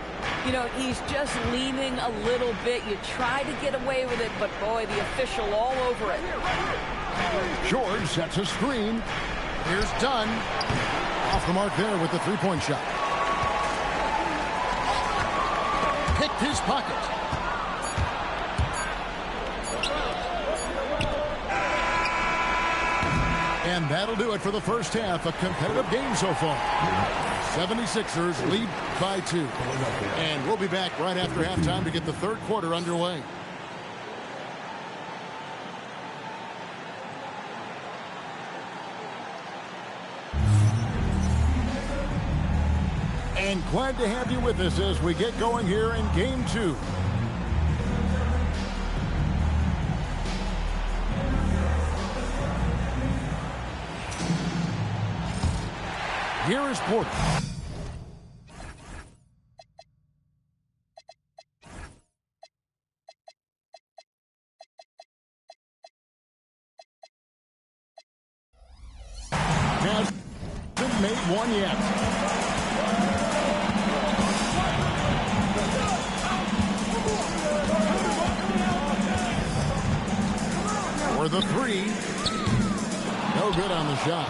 You know, he's just leaning a little bit. You try to get away with it, but boy, the official all over it. George sets a screen. Here's Dunn. Off the mark there with the three-point shot. Picked his pocket. And that'll do it for the first half. A competitive game so far. 76ers lead by 2. And we'll be back right after halftime to get the third quarter underway. And glad to have you with us as we get going here in Game 2. Here is Porter. Hasn't made one yet. For the three. No good on the shot.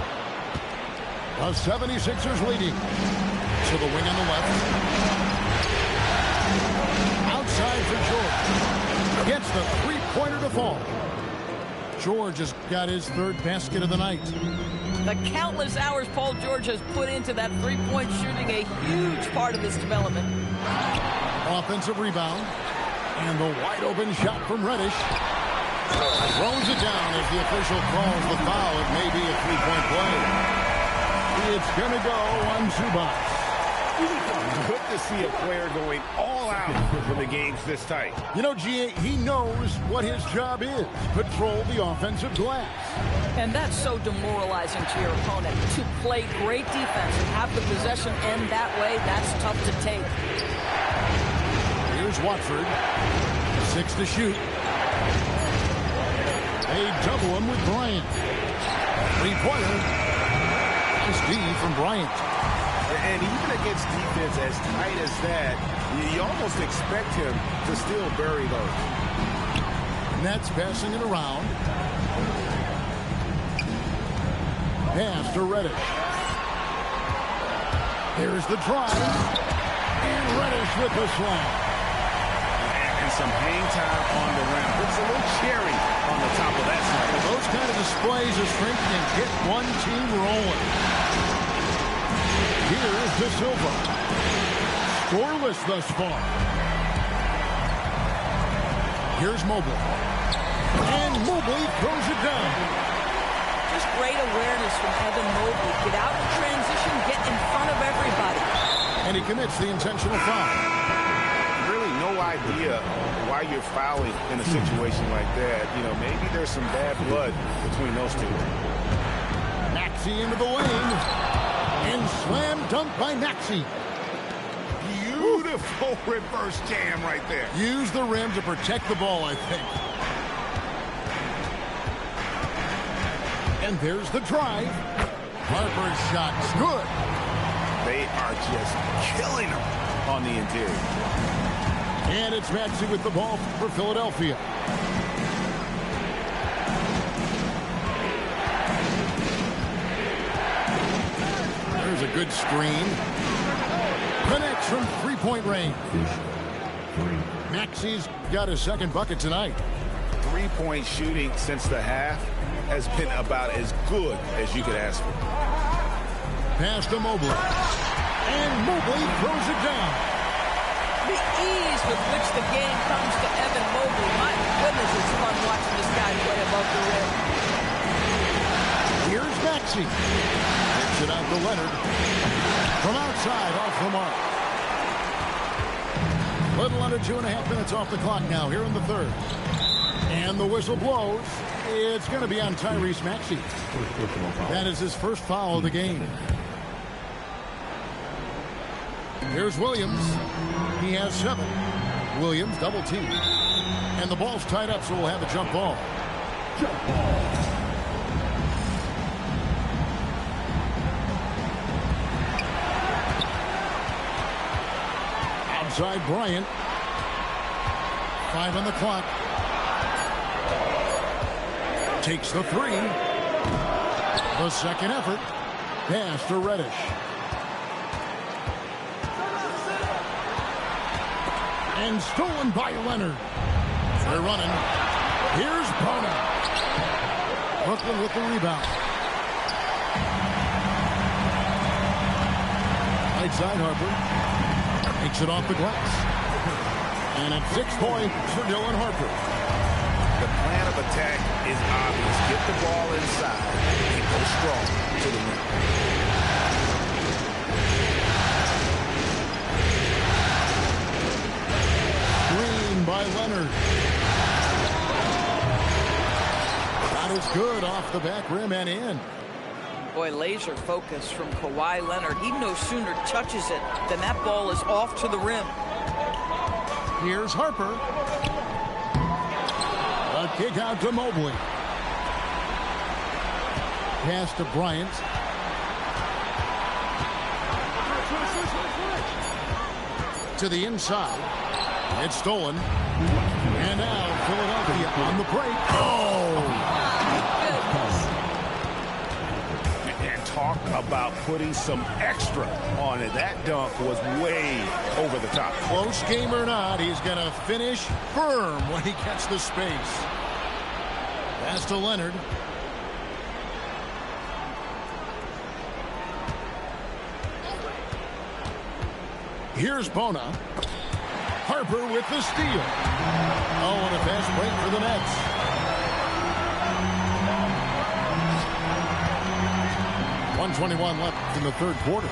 The 76ers leading. To the wing on the left. Outside for George. Gets the three-pointer to fall. George has got his third basket of the night. The countless hours Paul George has put into that three-point shooting, a huge part of his development. Offensive rebound. And the wide-open shot from Reddish. Throws it down as the official calls the foul. It may be a three-point play. It's going to go on Zubac. Good to see a player going all out when the game's this tight. You know, G.A., he knows what his job is. Control the offensive glass. And that's so demoralizing to your opponent. To play great defense and have the possession end that way, that's tough to take. Here's Watford. 6 to shoot. They double him with Bryant. Three-pointer. Nice D from Bryant. And even against defense as tight as that, you almost expect him to still bury those. Nets passing it around. Pass to Reddish. Here's the drive. And Reddish with the slam. And some hang time on the rim. It's a little cherry on the top of that slam. Those kind of displays of strength can get one team rolling. Here's De Silva. Scoreless thus far. Here's Mobley. And Mobley throws it down. Just great awareness from Evan Mobley. Get out in transition, get in front of everybody. And he commits the intentional foul. Really no idea why you're fouling in a situation like that. You know, maybe there's some bad blood between those two. Maxey into the lane. And slam dunk by Maxey. Beautiful reverse jam right there. Use the rim to protect the ball, I think. And there's the drive. Harper's shot's good. They are just killing him on the interior. And it's Maxey with the ball for Philadelphia. There's a good screen. Connects from three-point range. Maxey's got his second bucket tonight. Three-point shooting since the half has been about as good as you could ask for. Pass to Mobley. And Mobley throws it down. The ease with which the game comes to Evan Mobley. My goodness, it's fun watching this guy play above the rim. Here's Maxey. Takes it out to Leonard. From outside, off the mark. Little under 2.5 minutes off the clock now here in the third. And the whistle blows. It's going to be on Tyrese Maxey. That is his first foul of the game. Here's Williams. He has 7. Williams double team. And the ball's tied up, so we'll have a jump ball. Jump ball. Outside Bryant. 5 on the clock. Takes the 3. The second effort. Pass to Reddish. And stolen by Leonard. They're running. Here's Bono. Brooklyn with the rebound. Right side Harper. Takes it off the glass. And at 6 points for Dylan Harper. The plan of attack is obvious. Get the ball inside and go strong to the rim. off the back rim and in. Boy, laser focus from Kawhi Leonard. He no sooner touches it than that ball is off to the rim. Here's Harper. A kick out to Mobley. Pass to Bryant. To the inside. It's stolen. And now Philadelphia on the break. Oh! And talk about putting some extra on it. That dunk was way over the top. Close game or not, he's going to finish firm when he gets the space. Pass to Leonard. Here's Bona. Harper with the steal. Oh, and a fast break for the Nets. .121 left in the third quarter.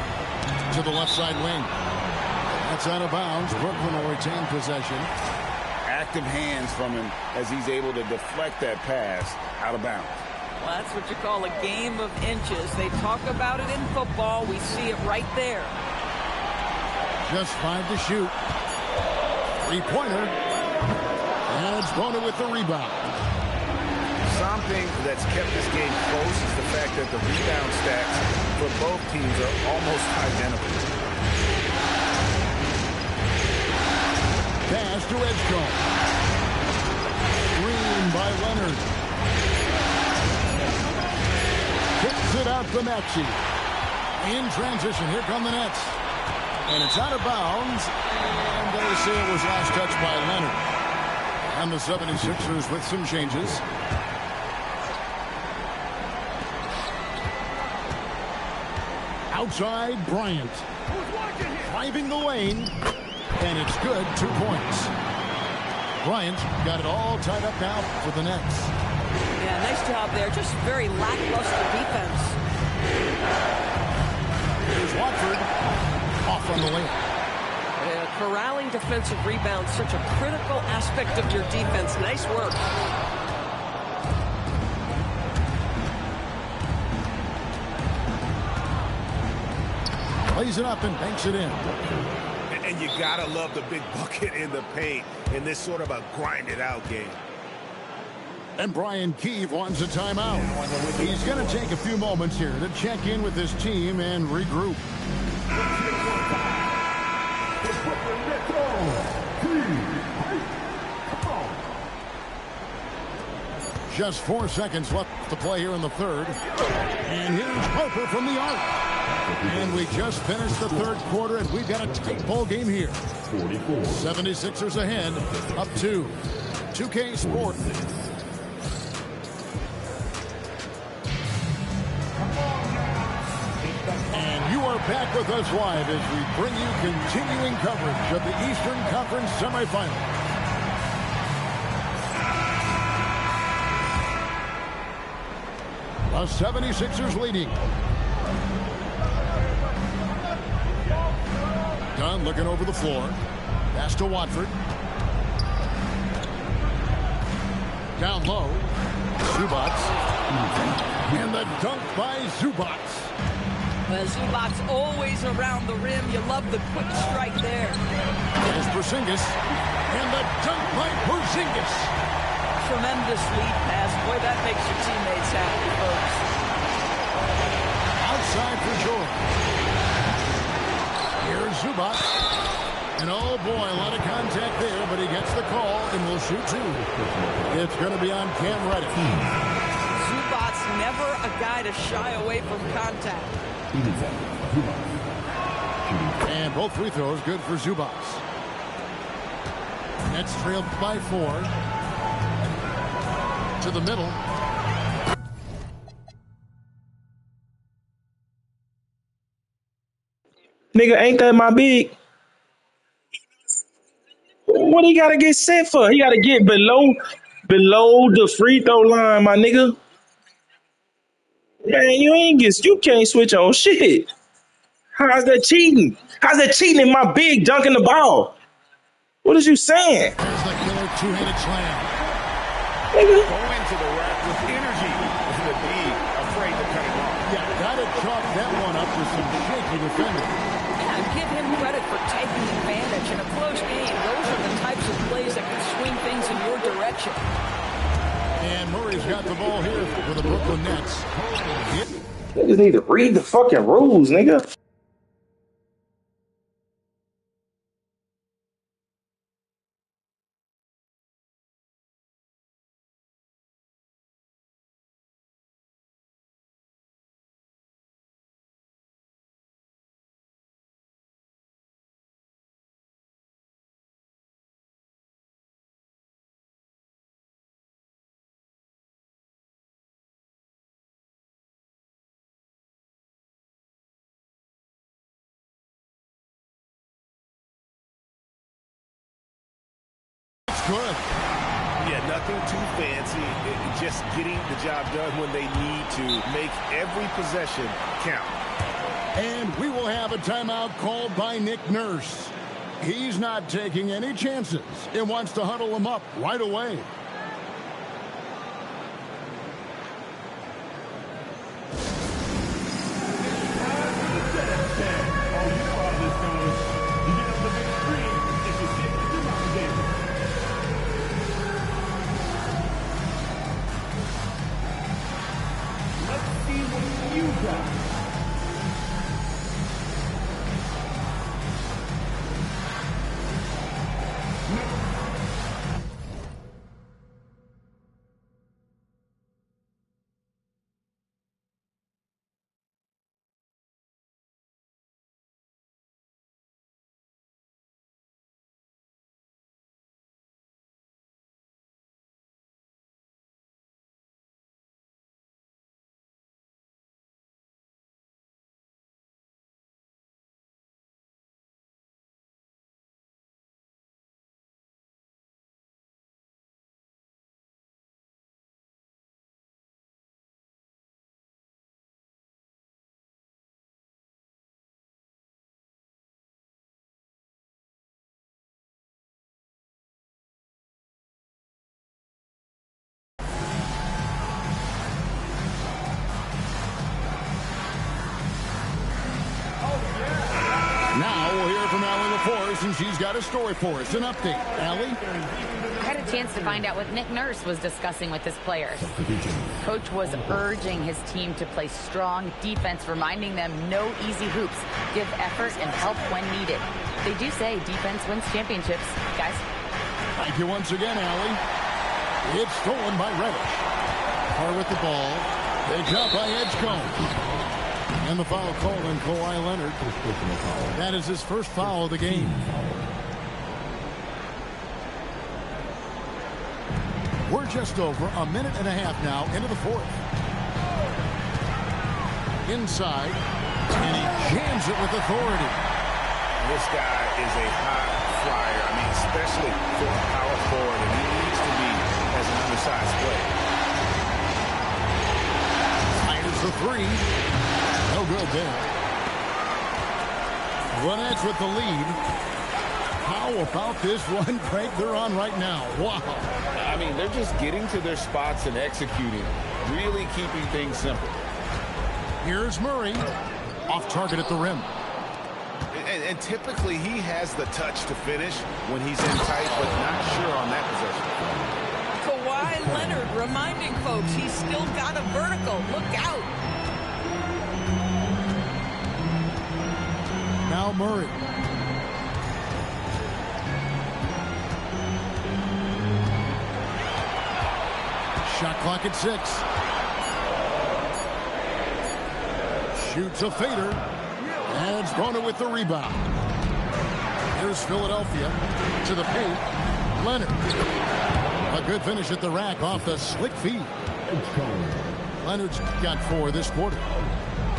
To the left side wing. That's out of bounds. Brooklyn will retain possession. Active hands from him as he's able to deflect that pass out of bounds. Well, that's what you call a game of inches. They talk about it in football. We see it right there. Just 5 to shoot. Three-pointer. And it's Bona with the rebound. Something that's kept this game close is the fact that the rebound stats for both teams are almost identical. Pass to Edgecombe. Green by Leonard. Kicks it out to Maxey. In transition, here come the Nets. And it's out of bounds. And they say it was last touched by Leonard. And the 76ers with some changes. Outside, Bryant. Driving the lane. And it's good, 2 points. Bryant got it all tied up now for the Nets. Yeah, nice job there. Just very lackluster defense. Here's Watford. Off on the lane. Yeah, corralling defensive rebounds, such a critical aspect of your defense. Nice work. Plays it up and banks it in. And you gotta love the big bucket in the paint in this sort of a grind-it-out game. And Brian Keefe wants a timeout. He's going to take a few moments here to check in with his team and regroup. Just 4 seconds left to play here in the third. And here's Harper from the arc. And we just finished the third quarter, and we've got a tight ball game here. 76ers ahead, up 2. 2K Sport. And you are back with us live as we bring you continuing coverage of the Eastern Conference semifinals. The 76ers leading. Dunn looking over the floor. Pass to Watford. Down low. Zubac. And the dunk by Zubac. Well, Zubac's always around the rim. You love the quick strike there. There's Porzingis. And the dunk by Porzingis. Tremendous lead pass. Boy, that makes your teammates happy, folks. Outside for George. Here's Zubac. And oh boy, a lot of contact there, but he gets the call and will shoot 2. It's going to be on Cam Reddish. Zubac's never a guy to shy away from contact. And both free throws good for Zubac. Nets trailed by 4. To the middle. Nigga, ain't that my big? What he gotta get set for? He gotta get below the free throw line, my nigga. Man, you can't switch on shit. How's that cheating? How's that cheating in my big dunking the ball? What is you saying? There's the killer two-handed slam. Nigga. Go into the rack with energy. The Might have chalked that one up with some shaky defending. Yeah, give him credit for taking advantage in a close game. Those are the types of plays that can swing things in your direction. And Murray's got the ball here for the Brooklyn Nets. Niggas need to read the fucking rules, nigga. It's good. Yeah, nothing too fancy. Just getting the job done when they need to. Make every possession count. And we will have a timeout called by Nick Nurse. He's not taking any chances and wants to huddle them up right away. Now we'll hear from Allie LaForce, and she's got a story for us. An update. Allie? I had a chance to find out what Nick Nurse was discussing with his players. Coach was urging his team to play strong defense, reminding them no easy hoops, give effort and help when needed. They do say defense wins championships, guys. Thank you once again, Allie. It's stolen by Reddish. Carr with the ball. They got by Edgecombe. And the foul call on Kawhi Leonard. That is his first foul of the game. We're just over a minute and a half now into the fourth. Inside, and he jams it with authority. This guy is a high flyer. I mean, especially for a power forward, and he needs to be as an undersized player. Fires the three. No good there. Nets with the lead. How about this run break they're on right now? Wow. I mean, they're just getting to their spots and executing, really keeping things simple. Here's Murray. Off target at the rim. And typically he has the touch to finish when he's in tight, but not sure on that possession. Kawhi Leonard reminding folks he's still got a vertical. Look out. Now Murray. Shot clock at 6. Shoots a fader. And Zona with the rebound. Here's Philadelphia to the paint. Leonard. A good finish at the rack off the slick feed. Leonard's got 4 this quarter.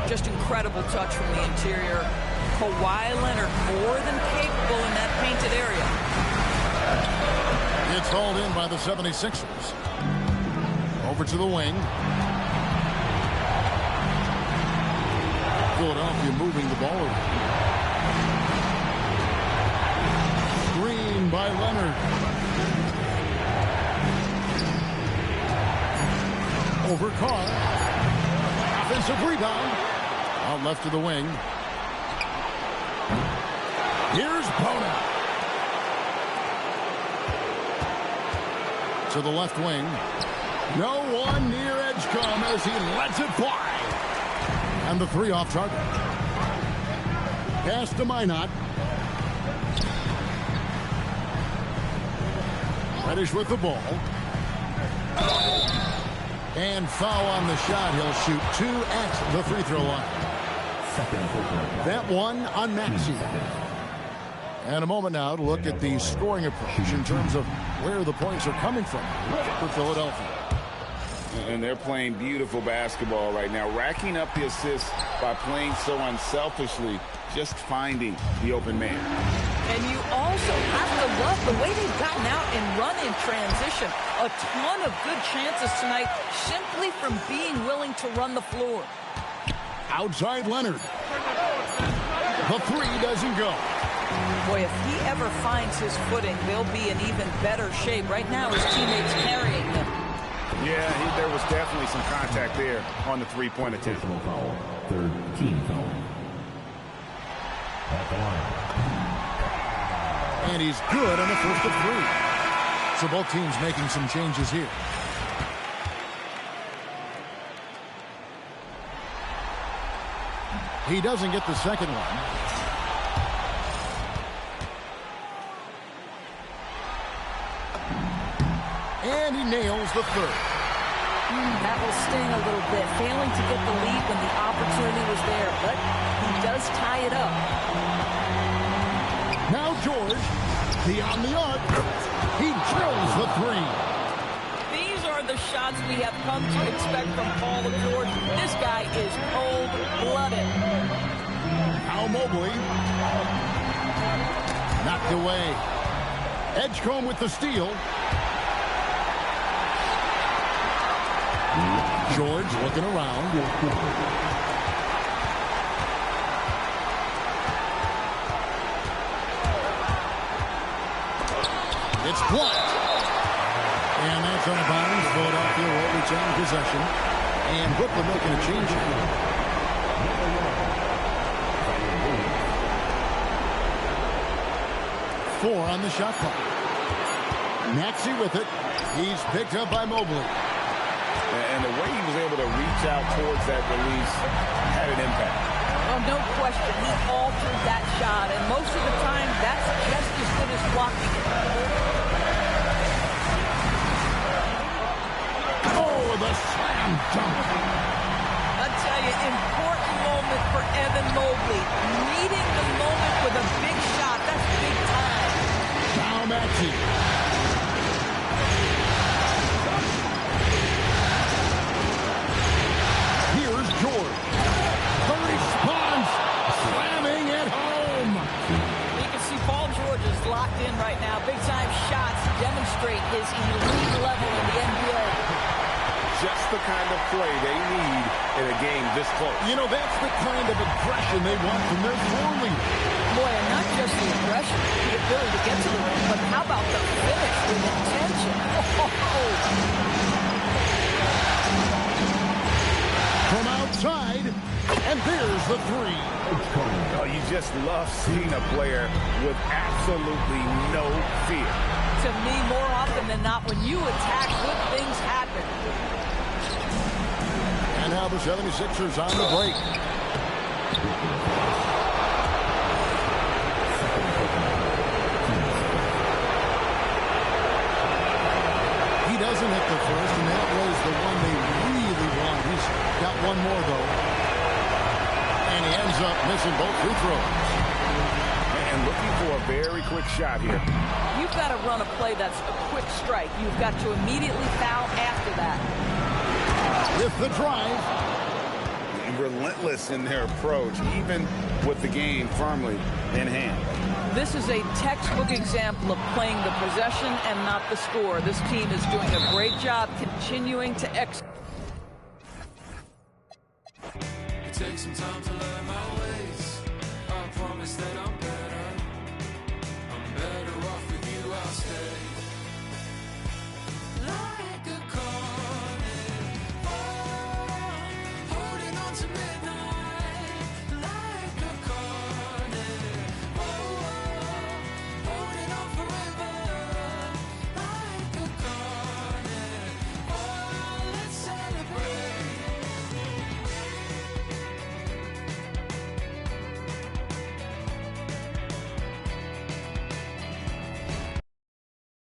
Just incredible touch from the interior. Kawhi Leonard more than capable in that painted area. It's hauled in by the 76ers. Over to the wing. Philadelphia moving the ball around. Screen by Leonard. Over Carr. Offensive rebound. Out left to the wing. Here's Bona. To the left wing. No one near Edgecombe as he lets it fly. And the 3 off target. Pass to Minot. Reddish with the ball. And foul on the shot. He'll shoot 2 at the free throw line. That one on Maxey. And a moment now to look at the scoring approach in terms of where the points are coming from for Philadelphia. And they're playing beautiful basketball right now, racking up the assists by playing so unselfishly, just finding the open man. And you also have to love the way they've gotten out and run in transition. A ton of good chances tonight simply from being willing to run the floor. Outside Leonard. The 3 doesn't go. Boy, if he ever finds his footing, they'll be in even better shape. Right now, his teammates carrying him. Yeah, there was definitely some contact there on the 3-point attempt. Foul. Third team foul. At the line. And he's good on the first of 3. So both teams making some changes here. He doesn't get the second one. And he nails the 3rd. That will sting a little bit. Failing to get the lead when the opportunity was there, but he does tie it up. Now George, beyond the arc. He drills the 3. These are the shots we have come to expect from Paul George. This guy is cold-blooded. Now Mobley. Knocked away. Edgecombe with the steal. George looking around. It's blocked. And that's on a bounds. Philadelphia will retain possession. And Brooklyn making a change here. Four on the shot clock. Maxey with it. He's picked up by Mobley. And the way he was able to reach out towards that release had an impact. Oh, no question. He altered that shot, and most of the time, that's just as good as blocking it. Oh, the slam dunk. I tell you, important moment for Evan Mobley. Meeting the moment with a big shot. That's big time. Now Maxey. George. The response, slamming it home. You can see Paul George is locked in right now. Big-time shots demonstrate his elite level in the NBA. Just the kind of play they need in a game this close. You know, that's the kind of aggression they want from their floor leader. Boy, and not just the aggression, the ability to get to the rim, but how about the finish with intention? From outside, and there's the 3. Oh, you just love seeing a player with absolutely no fear. To me, more often than not, when you attack, good things happen. And now the 76ers on the break. He doesn't hit the first, and that was the one they really want. He's got one more, though. And he ends up missing both free throws. And looking for a very quick shot here. You've got to run a play that's a quick strike. You've got to immediately foul after that. With the drive. And relentless in their approach, even with the game firmly in hand. This is a textbook example of playing the possession and not the score. This team is doing a great job continuing to execute. Take some time to learn my ways. I promise that I'm better off with you, I'll stay.